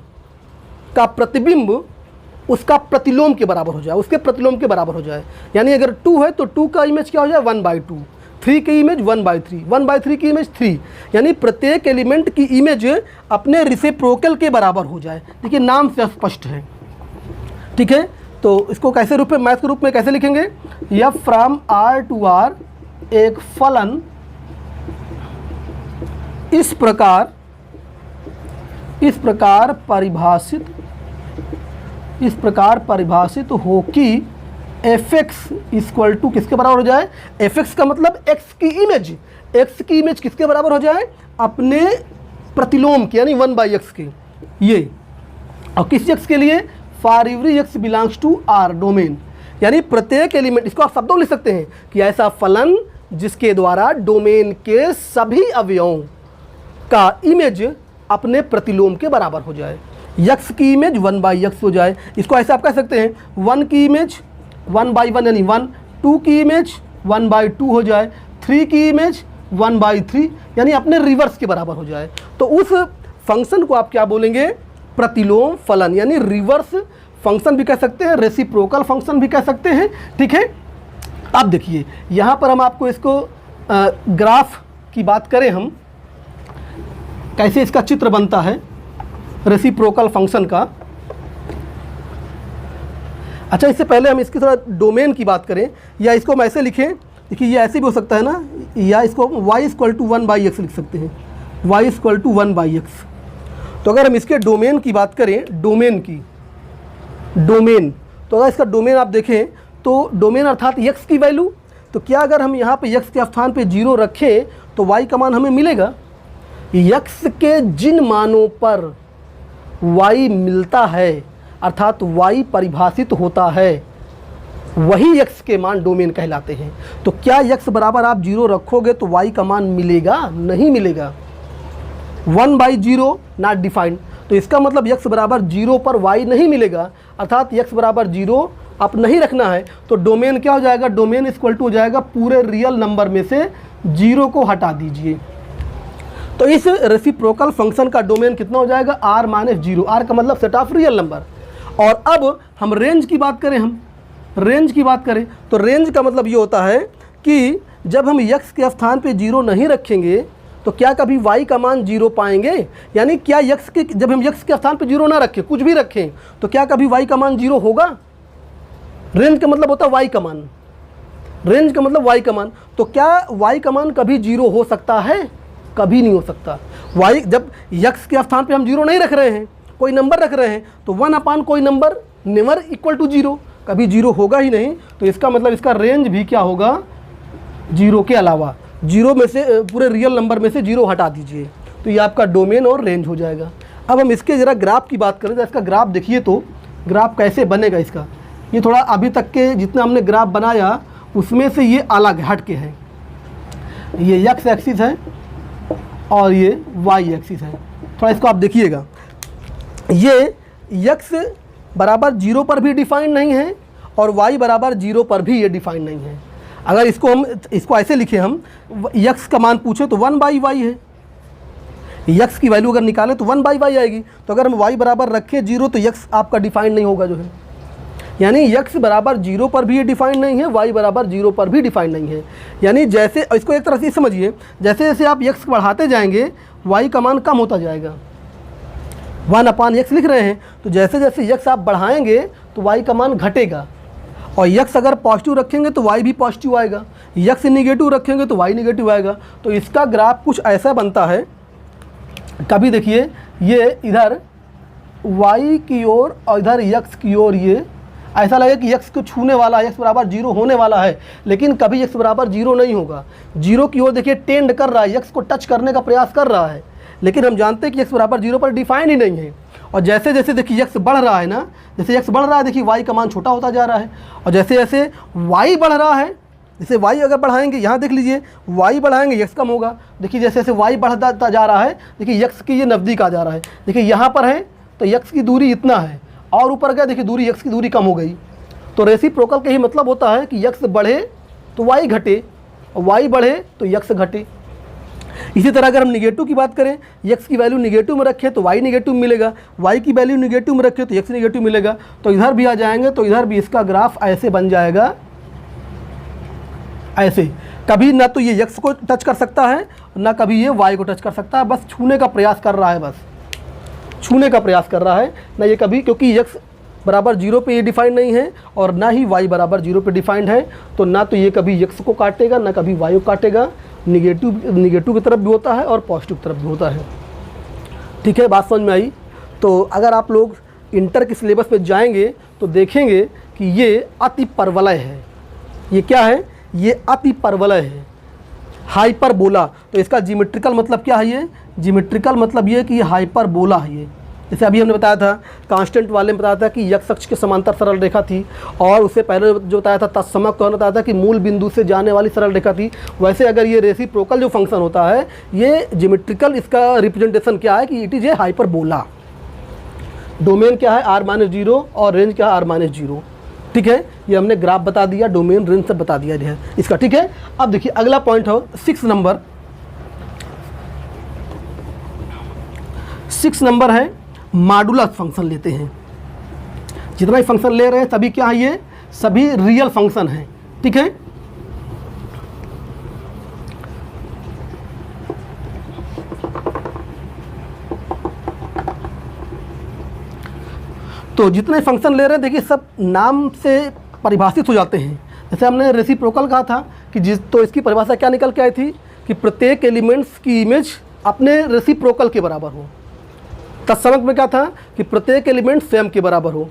का प्रतिबिंब उसका प्रतिलोम के बराबर हो जाए, उसके प्रतिलोम के बराबर हो जाए। यानी अगर 2 है तो 2 का इमेज क्या हो जाए, 1/2, 3 की इमेज 1/3, 1/3 की इमेज 3, यानी प्रत्येक एलिमेंट की इमेज अपने रेसिप्रोकल के बराबर हो जाए। देखिए नाम से स्पष्ट है। ठीक है, तो इसको कैसे रूप में, मैथ के रूप में कैसे लिखेंगे, F from R to R एक फलन इस प्रकार परिभाषित हो कि fx इक्वल टू किसके बराबर हो जाए, fx का मतलब x की इमेज किसके बराबर हो जाए, अपने प्रतिलोम के, यानी 1/x के। ये और किस x के लिए, for every x belongs to R domain, यानी प्रत्येक एलिमेंट, इसको आप शब्दों लिख सकते हैं कि ऐसा फलन जिसके द्वारा डोमेन के सभी अवयवों का इमेज अपने प्रतिलोम के बराबर हो जाए। x की इमेज 1/x हो जाए, इसको ऐसे आप कह सकते हैं 1 की इमेज 1/1 यानी 1, 2 की इमेज 1/2 हो जाए, 3 की इमेज 1/3 यानी अपने रिवर्स के बराबर हो जाए। तो उस फंक्शन को आप क्या बोलेंगे, प्रतिलोम फलन, यानी रिवर्स फंक्शन भी कह सकते हैं, रेसिप्रोकल फंक्शन भी कह सकते हैं। ठीक है, अब देखिए यहाँ पर हम आपको इसको ग्राफ की बात करें, हम कैसे इसका चित्र बनता है रेसिप्रोकल फंक्शन का। अच्छा, इससे पहले हम इसकी थोड़ा डोमेन की बात करें, या इसको हम ऐसे लिखें, देखिए ये ऐसे भी हो सकता है ना, या इसको y इक्वल टू 1/x लिख सकते हैं, y इक्वल टू 1/x। तो अगर हम इसके डोमेन की बात करें, डोमेन तो अगर इसका डोमेन आप देखें तो डोमेन अर्थात x की वैल्यू, तो क्या अगर हम यहाँ पे x के स्थान पे 0 रखें तो y का मान हमें मिलेगा। x के जिन मानों पर y मिलता है अर्थात y परिभाषित होता है, वही x के मान डोमेन कहलाते हैं। तो क्या x बराबर आप 0 रखोगे तो y का मान मिलेगा, नहीं मिलेगा। 1/0 नॉट डिफाइंड, तो इसका मतलब x बराबर 0 पर y नहीं मिलेगा, अर्थात x बराबर 0 आप नहीं रखना है। तो डोमेन क्या हो जाएगा, डोमेन इक्वल टू हो जाएगा पूरे रियल नंबर में से 0 को हटा दीजिए। तो इस रेसिप्रोकल फंक्शन का डोमेन कितना हो जाएगा, R-0, R का मतलब सेट ऑफ रियल नंबर। और अब हम रेंज की बात करें, तो रेंज का मतलब ये होता है कि जब हम x के स्थान पे 0 नहीं रखेंगे तो क्या कभी y का मान 0 पाएंगे, यानी क्या जब हम x के स्थान पे 0 ना रखें, कुछ भी रखें, तो क्या कभी y का मान 0 होगा। रेंज का मतलब होता है y का मान, रेंज का मतलब y का मान। तो क्या y का मान कभी 0 हो सकता है, कभी नहीं हो सकता। y जब x के स्थान पे हम 0 नहीं रख रहे हैं, कोई नंबर रख रहे हैं, तो 1 कोई नंबर नेवर इक्वल टू 0, कभी 0 होगा ही नहीं। तो इसका मतलब इसका रेंज भी क्या होगा, 0 के अलावा, 0 में से पूरे रियल नंबर में से 0 हटा दीजिए, तो ये आपका डोमेन और रेंज हो जाएगा। अब हम इसके ज़रा ग्राफ की बात करें, तो इसका ग्राफ देखिए, तो ग्राफ कैसे बनेगा इसका। ये थोड़ा अभी तक के जितना हमने ग्राफ बनाया उसमें से ये अलग हट के है। ये x एक्सिस है और ये y एक्सिस है। थोड़ा इसको आप देखिएगा, ये x बराबर 0 पर भी डिफाइंड नहीं है और y बराबर 0 पर भी ये डिफाइंड नहीं है। अगर इसको ऐसे लिखें, हम x का मान पूछे तो 1/y है, x की वैल्यू अगर निकालें तो 1/y आएगी। तो अगर हम y बराबर रखें 0 तो x आपका डिफाइंड नहीं होगा जो है, यानी x बराबर 0 पर भी ये डिफाइंड नहीं है, y बराबर 0 पर भी डिफाइंड नहीं है। यानी जैसे, इसको एक तरह से समझिए, जैसे जैसे आप x बढ़ाते जाएंगे y का मान कम होता जाएगा। 1/x लिख रहे हैं, तो जैसे जैसे x आप बढ़ाएंगे तो y का मान घटेगा, और यक्स अगर पॉजिटिव रखेंगे तो वाई भी पॉजिटिव आएगा, यक्स निगेटिव रखेंगे तो वाई निगेटिव आएगा। तो इसका ग्राफ कुछ ऐसा बनता है, कभी देखिए ये इधर वाई की ओर और इधर यक्स की ओर, ये ऐसा लगेगा कि यक्स को छूने वाला है, यक्स बराबर जीरो होने वाला है, लेकिन कभी यक्स बराबर जीरो नहीं होगा। जीरो की ओर देखिए टेंड कर रहा है, यक्स को टच करने का प्रयास कर रहा है, लेकिन हम जानते हैं कि यक्स बराबर जीरो पर डिफाइन ही नहीं है। और जैसे जैसे देखिए यक्स बढ़ रहा है ना, जैसे यक्स बढ़ रहा है देखिए वाई का मान छोटा होता जा रहा है, और जैसे जैसे वाई बढ़ रहा है, जैसे वाई अगर बढ़ाएंगे, यहाँ देख लीजिए वाई बढ़ाएंगे यक्स कम होगा। देखिए जैसे जैसे वाई बढ़ता जा रहा है, देखिए यक्स की ये नज़दीक आ जा रहा है। देखिए यहाँ पर है तो यक्स की दूरी इतना है, और ऊपर गया देखिए दूरी यक्स की दूरी कम हो गई। तो रेसिप्रोकल का ही मतलब होता है कि यक्स बढ़े तो वाई घटे, और वाई बढ़े तो यक्स घटे। इसी तरह अगर हम निगेटिव की बात करें, यक्स की वैल्यू निगेटिव में रखें तो वाई निगेटिव मिलेगा, वाई की वैल्यू निगेटिव में रखें तो यक्स निगेटिव मिलेगा। तो इधर भी आ जाएंगे तो इधर भी इसका ग्राफ ऐसे बन जाएगा, ऐसे। कभी ना तो ये यक्स को टच कर सकता है, ना कभी ये वाई को टच कर सकता है, बस छूने का प्रयास कर रहा है, बस छूने का प्रयास कर रहा है ना ये कभी, क्योंकि यक्स बराबर जीरो पे ये डिफाइंड नहीं है और ना ही वाई बराबर जीरो पे डिफाइंड है। तो ना तो ये कभी यक्स को काटेगा, ना कभी वाई को काटेगा। निगेटिव की तरफ भी होता है और पॉजिटिव की तरफ भी होता है। ठीक है, बात समझ में आई। तो अगर आप लोग इंटर के सिलेबस पे जाएंगे तो देखेंगे कि ये अति परवलय है। ये क्या है? ये अति परवलय है, हाइपरबोला। तो इसका जियोमेट्रिकल मतलब क्या है? ये जियोमेट्रिकल मतलब ये कि ये हाइपरबोला है। ये जैसे अभी हमने बताया था, कांस्टेंट वाले में बताया था कि यक्स अक्ष के समांतर सरल रेखा थी, और उससे पहले जो बताया था तत्समक तो बताया था कि मूल बिंदु से जाने वाली सरल रेखा थी। वैसे अगर ये रेसिप्रोकल जो फंक्शन होता है, ये जियोमेट्रिकल इसका रिप्रेजेंटेशन क्या है कि it is a hyperbola. Domain क्या है? r-0 और रेंज क्या है? r-0। ठीक है, ये हमने ग्राफ बता दिया, डोमेन रेंज सब बता दिया है इसका। ठीक है, अब देखिए अगला पॉइंट हो 6 नंबर है मॉडुलस फंक्शन लेते हैं। जितना ही फंक्शन ले रहे हैं सभी क्या है? ये सभी रियल फंक्शन हैं। ठीक है, तो जितने फंक्शन ले रहे हैं देखिए सब नाम से परिभाषित हो जाते हैं। जैसे हमने रेसिप्रोकल कहा था कि तो इसकी परिभाषा क्या निकल के आई थी कि प्रत्येक एलिमेंट्स की इमेज अपने रेसिप्रोकल के बराबर हो। तत्समक में क्या था कि प्रत्येक एलिमेंट स्वयं के बराबर हो।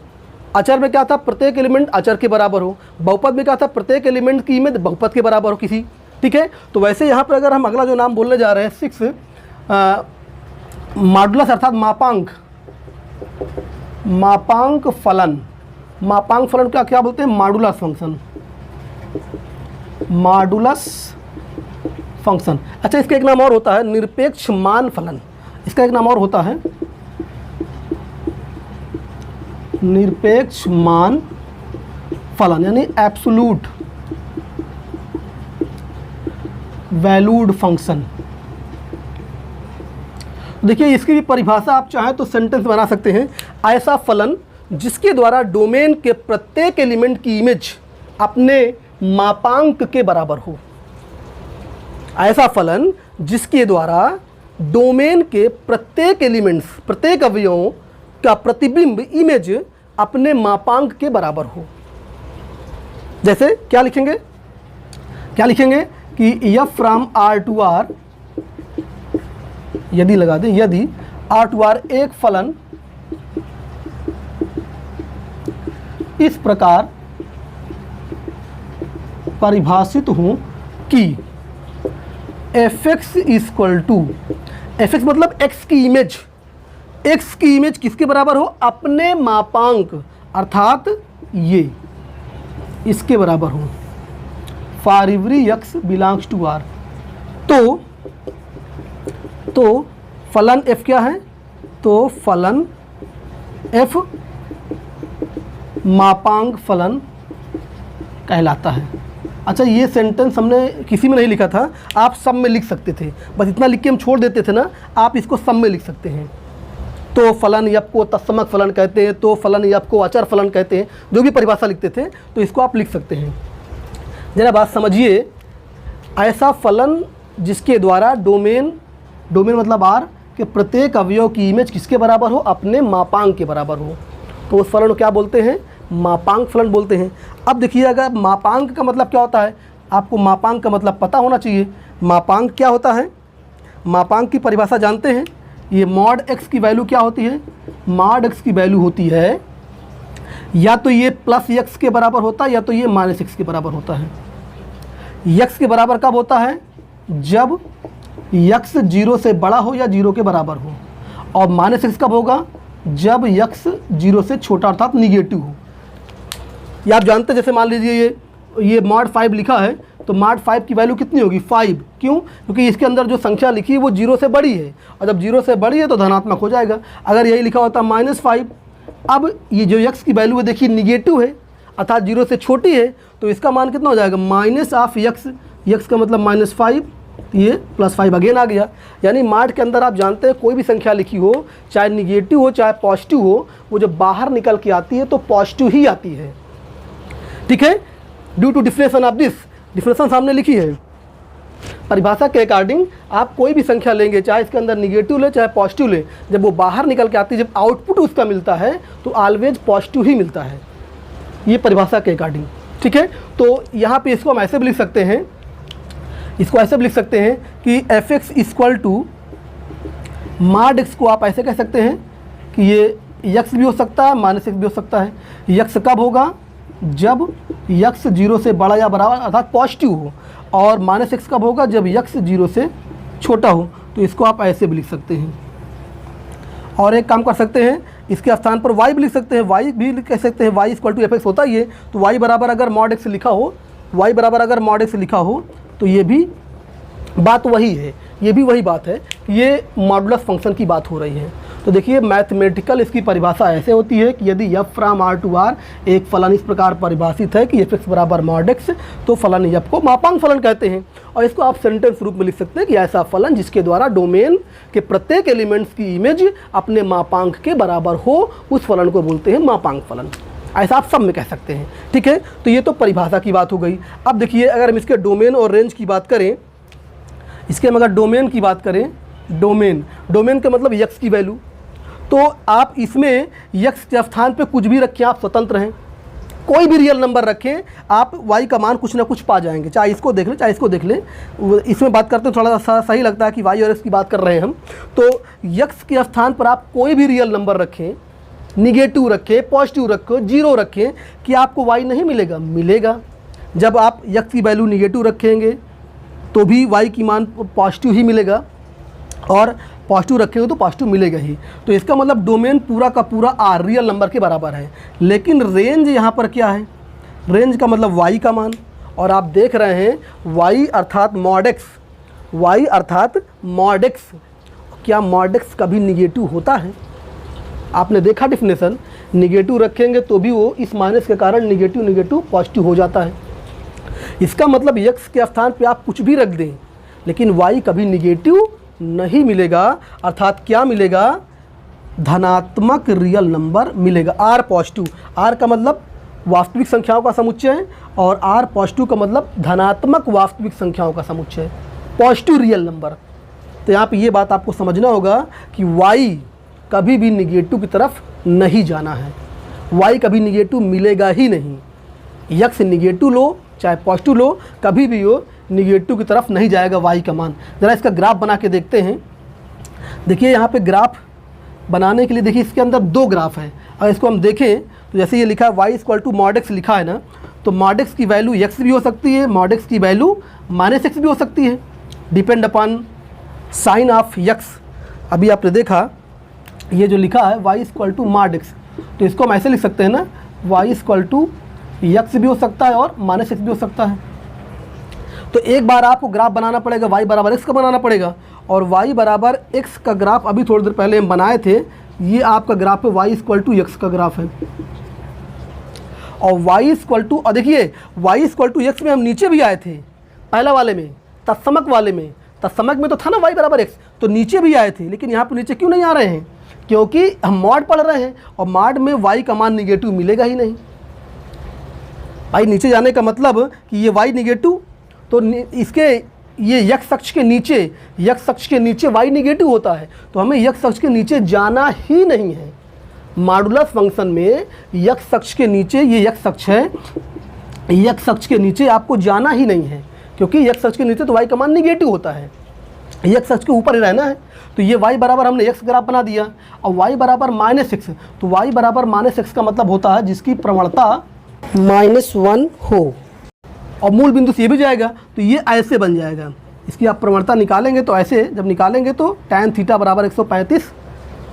अचर में क्या था? प्रत्येक एलिमेंट अचर के बराबर हो। बहुपद में क्या था? प्रत्येक एलिमेंट की इमेज बहुपद के बराबर हो किसी। ठीक है, तो वैसे यहाँ पर अगर हम अगला जो नाम बोलने जा रहे हैं 6 मॉडुलस अर्थात मापांक, मापांक फलन। मापांक फलन का क्या बोलते हैं? Modulus function, modulus function. अच्छा, इसका एक नाम और होता है निरपेक्ष मान फलन। इसका एक नाम और होता है निरपेक्ष मान फलन, यानी एब्सोल्यूट वैल्यूड फंक्शन। देखिए इसकी भी परिभाषा आप चाहें तो सेंटेंस बना सकते हैं, ऐसा फलन जिसके द्वारा डोमेन के प्रत्येक एलिमेंट की इमेज अपने मापांक के बराबर हो। ऐसा फलन जिसके द्वारा डोमेन के प्रत्येक एलिमेंट्स, प्रत्येक अवयवों का प्रतिबिंब इमेज अपने मापांक के बराबर हो। जैसे क्या लिखेंगे? क्या लिखेंगे कि f from R to R, यदि लगा दें, यदि R टू R एक फलन इस प्रकार परिभाषित हो कि fx इक्वल टू, fx मतलब x की इमेज, x की इमेज किसके बराबर हो? अपने मापांक अर्थात ये इसके बराबर हो। For every x belongs to R। तो फलन f क्या है? तो फलन f मापांक फलन कहलाता है। अच्छा, ये सेंटेंस हमने किसी में नहीं लिखा था, आप सब में लिख सकते थे, बस इतना लिख के हम छोड़ देते थे ना, आप इसको सब में लिख सकते हैं। तो फलन यप को तत्समक फलन कहते हैं, तो फलन यप को अचर फलन कहते हैं, जो भी परिभाषा लिखते थे तो इसको आप लिख सकते हैं। जरा बात समझिए, ऐसा फलन जिसके द्वारा डोमेन मतलब R के प्रत्येक अवयव की इमेज किसके बराबर हो? अपने मापांक के बराबर हो, तो उस फलन को क्या बोलते हैं? मापांक फलन बोलते हैं। अब देखिए, अगर मापांक का मतलब क्या होता है, आपको मापांक का मतलब पता होना चाहिए। मापांक क्या होता है, मापांक की परिभाषा जानते हैं। ये मॉड x की वैल्यू क्या होती है, मॉड x की वैल्यू होती है या तो ये प्लस x के बराबर होता है या तो ये माइनस x के बराबर होता है। x के बराबर कब होता है, जब x 0 से बड़ा हो या 0 के बराबर हो, और माइनस x कब होगा, जब x 0 से छोटा अर्थात निगेटिव हो। ये आप जानते हैं, जैसे मान लीजिए ये मॉड 5 लिखा है, तो मॉड 5 की वैल्यू कितनी होगी, 5। क्यों, क्योंकि इसके अंदर जो संख्या लिखी है वो 0 से बड़ी है, और जब 0 से बड़ी है तो धनात्मक हो जाएगा। अगर यही लिखा होता -5, अब ये जो x की वैल्यू है देखिए निगेटिव है अर्थात 0 से छोटी है, तो इसका मान कितना हो जाएगा, माइनस ऑफ x का मतलब -5, ये +5 अगेन आ गया। यानी मॉड के अंदर आप जानते हैं कोई भी संख्या लिखी हो, चाहे निगेटिव हो चाहे पॉजिटिव हो, वो जब बाहर निकल के आती है तो पॉजिटिव ही आती है। ठीक है, due to definition of this, definition सामने लिखी है। परिभाषा के अकॉर्डिंग आप कोई भी संख्या लेंगे, चाहे इसके अंदर निगेटिव ले चाहे पॉजिटिव ले, जब वो बाहर निकल के आती है, जब आउटपुट उसका मिलता है तो ऑलवेज पॉजिटिव ही मिलता है, ये परिभाषा के अकॉर्डिंग। ठीक है, तो यहाँ पे इसको हम ऐसे भी लिख सकते हैं, इसको ऐसे भी लिख सकते हैं कि f(x) equal to mod x को आप ऐसे कह सकते हैं कि ये x भी हो सकता है माइनस x भी हो सकता है। x कब होगा, जब x 0 से बड़ा या बराबर अर्थात पॉजिटिव हो, और माइनस x कब होगा, जब x 0 से छोटा हो। तो इसको आप ऐसे भी लिख सकते हैं। और एक काम कर सकते हैं, इसके स्थान पर y भी लिख सकते हैं, y भी कह सकते हैं, y इक्वल टू f(x) होता ही है, तो y बराबर अगर मॉड x लिखा हो, y बराबर अगर मॉड x लिखा हो तो ये भी बात वही है, ये भी वही बात है कि ये मॉडुलस फंक्शन की बात हो रही है। तो देखिए मैथमेटिकल इसकी परिभाषा ऐसे होती है कि यदि f from r to r एक फलन इस प्रकार परिभाषित है कि f(x) बराबर मॉड x, तो फलन f को मापांक फलन कहते हैं। और इसको आप सेंटेंस रूप में लिख सकते हैं कि ऐसा फलन जिसके द्वारा डोमेन के प्रत्येक एलिमेंट्स की इमेज अपने मापांक के बराबर हो, उस फलन को बोलते हैं मापांक फलन। ऐसा आप सब में कह सकते हैं। ठीक है, तो ये तो परिभाषा की बात हो गई। अब देखिए, अगर हम इसके डोमेन और रेंज की बात करें, इसके हम अगर डोमेन की बात करें, डोमेन का मतलब x की वैल्यू, तो आप इसमें x के स्थान पे कुछ भी रखें, आप स्वतंत्र हैं, कोई भी रियल नंबर रखें, आप y का मान कुछ ना कुछ पा जाएंगे, चाहे इसको देख लें चाहे इसको देख लें। इसमें बात करते हैं थोड़ा सा सही लगता है कि y और x की बात कर रहे हैं हम। तो x के स्थान पर आप कोई भी रियल नंबर रखें, निगेटिव रखें, पॉजिटिव रखें, 0 रखें, कि आपको y नहीं मिलेगा, मिलेगा। जब आप x की वैल्यू निगेटिव रखेंगे तो भी y की मान पॉजिटिव ही मिलेगा, और पॉजिटिव रखेंगे तो पॉजिटिव मिलेगा ही। तो इसका मतलब डोमेन पूरा का पूरा r रियल नंबर के बराबर है। लेकिन रेंज यहाँ पर क्या है, रेंज का मतलब y का मान, और आप देख रहे हैं y अर्थात मॉड x, y अर्थात मॉड x। क्या मॉड x कभी निगेटिव होता है? आपने देखा डिफिनेशन, निगेटिव रखेंगे तो भी वो इस माइनस के कारण निगेटिव पॉजिटिव हो जाता है। इसका मतलब x के स्थान पे आप कुछ भी रख दें, लेकिन y कभी निगेटिव नहीं मिलेगा, अर्थात क्या मिलेगा, धनात्मक रियल नंबर मिलेगा। r पॉजिटिव, r का मतलब वास्तविक संख्याओं का समुच्चय, और r पॉजिटिव का मतलब धनात्मक वास्तविक संख्याओं का समुच्चय, पॉजिटिव रियल नंबर। तो यहाँ पे ये बात आपको समझना होगा कि y कभी भी निगेटिव की तरफ नहीं जाना है, y कभी निगेटिव मिलेगा ही नहीं। x निगेटिव लो चाहे पॉजिटिव लो, कभी भी हो निगेटिव की तरफ नहीं जाएगा y का मान। ज़रा इसका ग्राफ बना के देखते हैं। देखिए यहाँ पे ग्राफ बनाने के लिए देखिए इसके अंदर 2 ग्राफ हैं। अगर इसको हम देखें तो जैसे ये लिखा है y equal to mod x लिखा है ना, तो मॉड x की वैल्यू x भी हो सकती है, मॉड x की वैल्यू माइनस x भी हो सकती है, depend upon sign of x। अभी आपने देखा ये जो लिखा है y equal to mod x, तो इसको हम ऐसे लिख सकते हैं ना, y इक्वल टू x भी हो सकता है और माइनस x भी हो सकता है। तो एक बार आपको ग्राफ बनाना पड़ेगा, y बराबर x का बनाना पड़ेगा, और y बराबर x का ग्राफ अभी थोड़ी देर पहले हम बनाए थे, ये आपका ग्राफ है y इक्वल टू x का ग्राफ है। और y इक्वल टू, और देखिए y इक्वल टू x में हम नीचे भी आए थे, पहला वाले में, तत्समक वाले में, तत्समक में तो था ना y बराबर x, तो नीचे भी आए थे। लेकिन यहाँ पर नीचे क्यों नहीं आ रहे हैं? क्योंकि हम मॉड पढ़ रहे हैं, और मॉड में y का मान निगेटिव मिलेगा ही नहीं। भाई नीचे जाने का मतलब कि ये y निगेटिव, तो इसके ये x अक्ष के नीचे y निगेटिव होता है, तो हमें x अक्ष के नीचे जाना ही नहीं है। मॉडुलस फंक्शन में x अक्ष के नीचे, ये x अक्ष है, x अक्ष के नीचे आपको जाना ही नहीं है, क्योंकि x अक्ष के नीचे तो y का मान निगेटिव होता है, x अक्ष के ऊपर ही रहना है। तो ये y बराबर हमने x ग्राफ बना दिया, और y बराबर -x, तो y बराबर -x का मतलब होता है जिसकी प्रवणता -1 हो, और मूल बिंदु से ये भी जाएगा, तो ये ऐसे बन जाएगा। इसकी आप प्रवणता निकालेंगे तो ऐसे, जब निकालेंगे तो tan थीटा बराबर 135,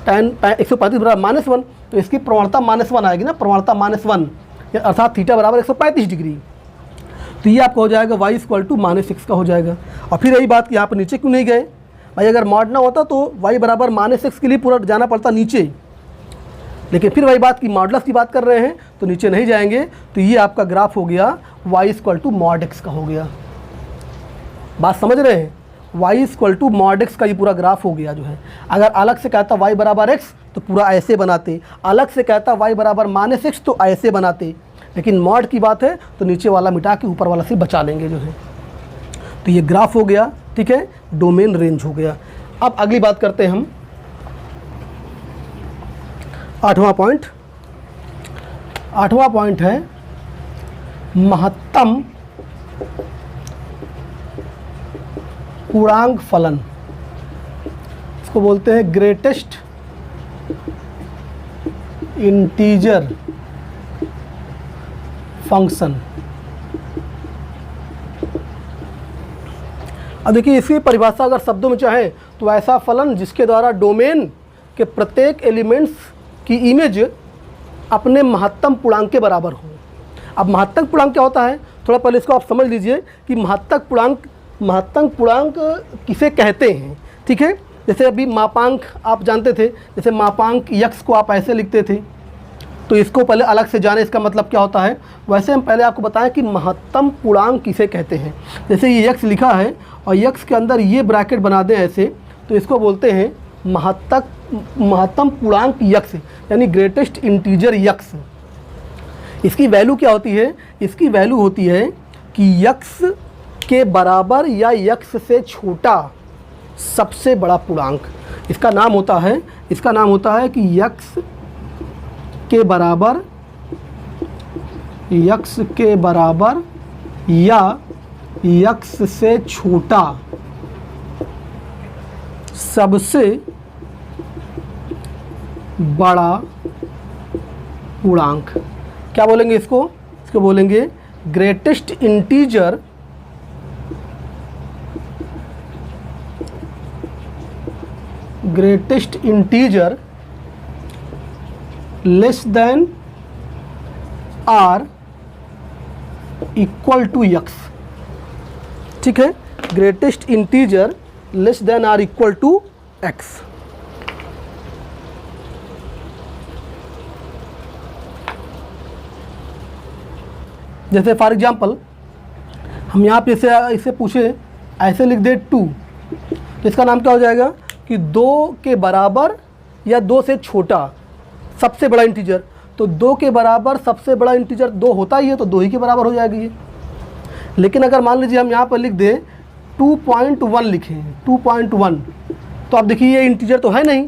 tan 135 बराबर -1, तो इसकी प्रवणता -1 आएगी ना, प्रवणता -1, अर्थात थीटा बराबर 135 डिग्री। तो ये आपका हो जाएगा y = -x का हो जाएगा। और फिर यही बात कि यहाँ पर नीचे क्यों नहीं गए भाई, अगर मॉड ना होता तो y बराबर -x के लिए पूरा जाना पड़ता नीचे, लेकिन फिर वही बात कि मॉडुलस की बात कर रहे हैं तो नीचे नहीं जाएंगे। तो ये आपका ग्राफ हो गया y = mod x का हो गया। बात समझ रहे हैं, y = mod x का ये पूरा ग्राफ हो गया जो है। अगर अलग से कहता y बराबर x तो पूरा ऐसे बनाते, अलग से कहता y बराबर -x तो ऐसे बनाते, लेकिन मॉड की बात है तो नीचे वाला मिटा के ऊपर वाला से बचा लेंगे जो है। तो ये ग्राफ हो गया, ठीक है, डोमेन रेंज हो गया। अब अगली बात करते हैं हम, 8वां पॉइंट है महत्तम पूर्णांक फलन, इसको बोलते हैं ग्रेटेस्ट इंटीजर फंक्शन। अब देखिए इसकी परिभाषा अगर शब्दों में चाहे तो ऐसा फलन जिसके द्वारा डोमेन के प्रत्येक एलिमेंट्स की इमेज अपने महत्तम पूर्णांक के बराबर हो। अब महत्तम पूर्णांक क्या होता है, थोड़ा पहले इसको आप समझ लीजिए कि महत्तम पूर्णांक किसे कहते हैं, ठीक है। जैसे अभी मापांक आप जानते थे, जैसे मापांक x को आप ऐसे लिखते थे, तो इसको पहले अलग से जाने इसका मतलब क्या होता है। वैसे हम पहले आपको बताएं कि महत्तम पूर्णांक किसे कहते हैं। जैसे ये x लिखा है और x के अंदर ये ब्रैकेट बना दें ऐसे, तो इसको बोलते हैं महत्तम पूर्णांक x, यानी ग्रेटेस्ट इंटीजर x। इसकी वैल्यू क्या होती है, इसकी वैल्यू होती है कि x के बराबर या x से छोटा सबसे बड़ा पूर्णांक। इसका नाम होता है कि x के बराबर या x से छोटा सबसे बड़ा पूर्णांक। क्या बोलेंगे इसको बोलेंगे greatest integer less than or equal to x, ठीक है, greatest integer less than or equal to x। जैसे फॉर एग्जांपल हम यहाँ पे इसे पूछे ऐसे लिख दे 2, तो इसका नाम क्या हो जाएगा कि 2 के बराबर या 2 से छोटा सबसे बड़ा इंटीजर। तो 2 के बराबर सबसे बड़ा इंटीजर 2 होता ही है, तो 2 ही के बराबर हो जाएगी ये। लेकिन अगर मान लीजिए हम यहाँ पर लिख दें 2.1 लिखें, 2.1, तो आप देखिए ये इंटीजर तो है नहीं,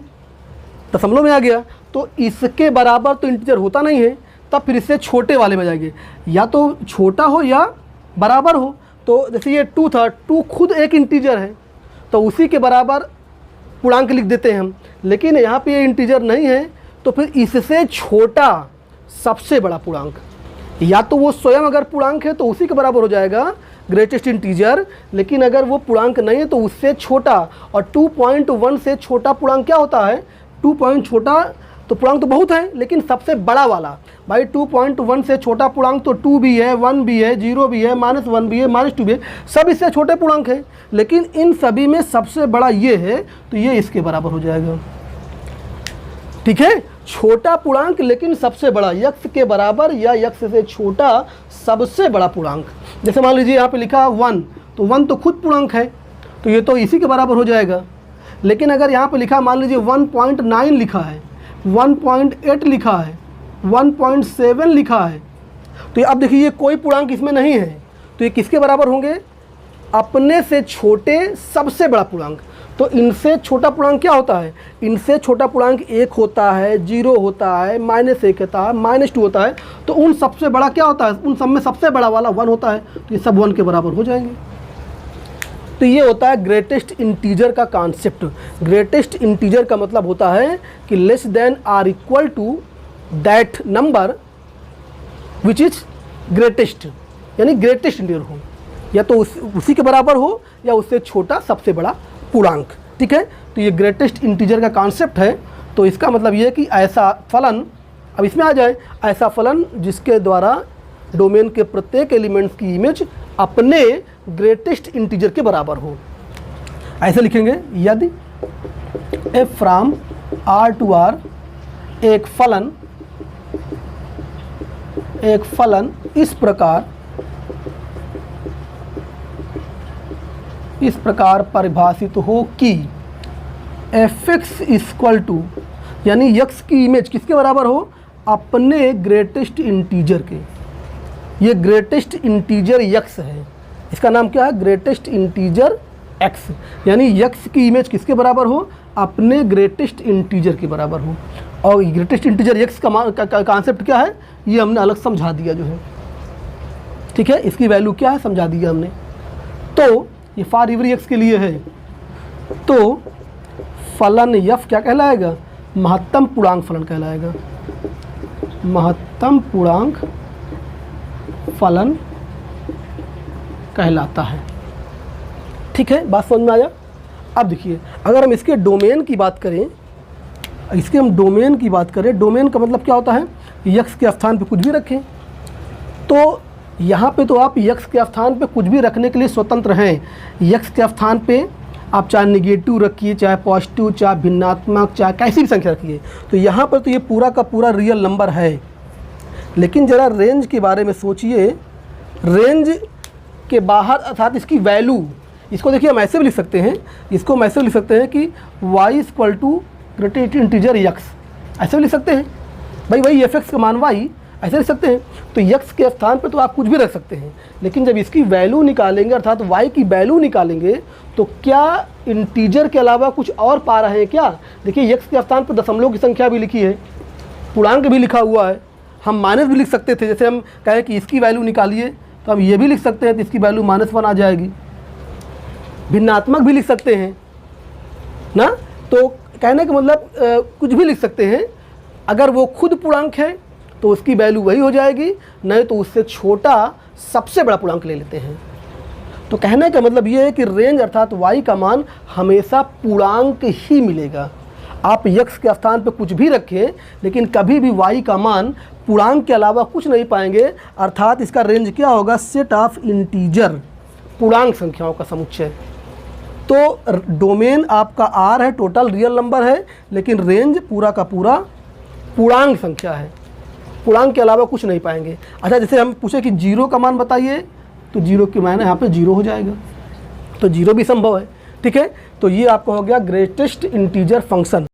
दशमलव में आ गया, तो इसके बराबर तो इंटीजर होता नहीं है। तब फिर इससे छोटे वाले में जाएंगे, या तो छोटा हो या बराबर हो। तो जैसे ये 2 था, 2 खुद एक इंटीजर है, तो उसी के बराबर पूर्णांक लिख देते हैं हम। लेकिन यहाँ पे ये इंटीजर नहीं है, तो फिर इससे छोटा सबसे बड़ा पूर्णांक, या तो वो स्वयं अगर पूर्णांक है तो उसी के बराबर हो जाएगा ग्रेटेस्ट इंटीजर, लेकिन अगर वो पूर्णांक नहीं है तो उससे छोटा। और 2.1 से छोटा पूर्णांक क्या होता है, 2 छोटा तो पूर्णांक तो बहुत है, लेकिन सबसे बड़ा वाला भाई 2.1 से छोटा पूर्णांक तो 2 भी है, 1 भी है, 0 भी है, -1 भी है, -2 भी है, सब इससे छोटे पूर्णांक हैं। लेकिन इन सभी में सबसे बड़ा ये है, तो ये इसके बराबर हो जाएगा, ठीक है। छोटा पूर्णांक लेकिन सबसे बड़ा, x के बराबर या x से छोटा सबसे बड़ा पूर्णांक। जैसे मान लीजिए यहाँ पे लिखा 1, तो 1 तो खुद पूर्णांक है, तो ये तो इसी के बराबर हो जाएगा। लेकिन अगर यहाँ पे लिखा मान लीजिए 1.9 लिखा है, 1.8 लिखा है, 1.7 लिखा है, तो अब देखिए ये कोई पूर्णांक इसमें नहीं है, तो ये किसके बराबर होंगे, अपने से छोटे सबसे बड़ा पूर्णांक। तो इनसे छोटा पूर्णांक क्या होता है? इनसे छोटा पूर्णांक 1 होता है, 0 होता है, -1 होता है, -2 होता है। तो उन सबसे बड़ा क्या होता है? उन सब में सबसे बड़ा वाला 1 होता है। तो ये सब 1 के बराबर हो जाएंगे। तो ये होता है ग्रेटेस्ट इंटीजर का कॉन्सेप्ट। ग्रेटेस्ट इंटीजर का मतलब होता है कि less than or equal to that number which is greatest, यानी ग्रेटेस्ट इंटीजर हो, या तो उसी के बराबर हो या उससे छोटा सबसे बड़ा पूर्णांक। ठीक है, तो ये ग्रेटेस्ट इंटीजर का कॉन्सेप्ट है। तो इसका मतलब ये है कि ऐसा फलन, अब इसमें आ जाए, ऐसा फलन जिसके द्वारा डोमेन के प्रत्येक एलिमेंट्स की इमेज अपने ग्रेटेस्ट इंटीजर के बराबर हो। ऐसे लिखेंगे, यदि f from R to R एक फलन इस प्रकार परिभाषित हो कि fx इक्वल टू, यानी x की इमेज किसके बराबर हो? अपने ग्रेटेस्ट इंटीजर के। ये ग्रेटेस्ट इंटीजर x है, इसका नाम क्या है? ग्रेटेस्ट इंटीजर x, यानी x की इमेज किसके बराबर हो? अपने ग्रेटेस्ट इंटीजर के बराबर हो। और ग्रेटेस्ट इंटीजर x का कॉन्सेप्ट क्या है? ये हमने अलग समझा दिया जो है। ठीक है, इसकी वैल्यू क्या है समझा दिया हमने। तो ये फॉर एवरी x के लिए है। तो फलन f क्या कहलाएगा? महत्तम पूर्णांक फलन कहलाएगा। महत्तम पूर्णांक फलन कहलाता है। ठीक है, बात समझ में आया? अब देखिए, अगर हम इसके डोमेन की बात करें, डोमेन का मतलब क्या होता है? x के स्थान पे कुछ भी रखें। तो यहाँ पे तो आप x के स्थान पे कुछ भी रखने के लिए स्वतंत्र हैं। x के स्थान पे आप चाहे नेगेटिव रखिए, चाहे पॉजिटिव, चाहे भिन्नात्मक, चाहे कैसी भी संख्या रखिए। तो यहाँ पर तो ये पूरा का पूरा रियल नंबर है। लेकिन ज़रा रेंज के बारे में सोचिए। रेंज के बाहर अर्थात इसकी वैल्यू, इसको देखिए हम ऐसे भी लिख सकते हैं, इसको हम ऐसे भी लिख सकते हैं कि y equal to greatest integer x, ऐसे भी लिख सकते हैं भाई, वही fx का मान y, ऐसे लिख सकते हैं। तो x के स्थान पे तो आप कुछ भी रख सकते हैं, लेकिन जब इसकी वैल्यू निकालेंगे अर्थात y की वैल्यू निकालेंगे, तो क्या इंटीजर के अलावा कुछ और पा रहे हैं क्या? देखिए, x के स्थान पर दशमलव की संख्या भी लिखी है, पूर्णांक भी लिखा हुआ है। हम माइनस भी लिख सकते थे, जैसे हम कहें कि इसकी वैल्यू निकालिए, तो हम ये भी लिख सकते हैं तो इसकी वैल्यू -1 आ जाएगी। भिन्नात्मक भी लिख सकते हैं ना। तो कहने का मतलब कुछ भी लिख सकते हैं। अगर वो खुद पूर्णांक है तो उसकी वैल्यू वही हो जाएगी, नहीं तो उससे छोटा सबसे बड़ा पूर्णांक ले लेते हैं। तो कहने का मतलब ये है कि रेंज अर्थात y का मान हमेशा पूर्णांक ही मिलेगा। आप x के स्थान पर कुछ भी रखें, लेकिन कभी भी y का मान पूर्णांक के अलावा कुछ नहीं पाएंगे। अर्थात इसका रेंज क्या होगा? सेट ऑफ इंटीजर, पूर्णांक संख्याओं का समुच्चय। तो डोमेन आपका R है, टोटल रियल नंबर है, लेकिन रेंज पूरा का पूरा पूर्णांक संख्या है, पूर्णांक के अलावा कुछ नहीं पाएंगे। अच्छा, जैसे हम पूछे कि 0 का मान बताइए, तो 0 के मायने यहाँ पे 0 हो जाएगा, तो 0 भी संभव है। ठीक है, तो ये आपका हो गया ग्रेटेस्ट इंटीजर फंक्शन।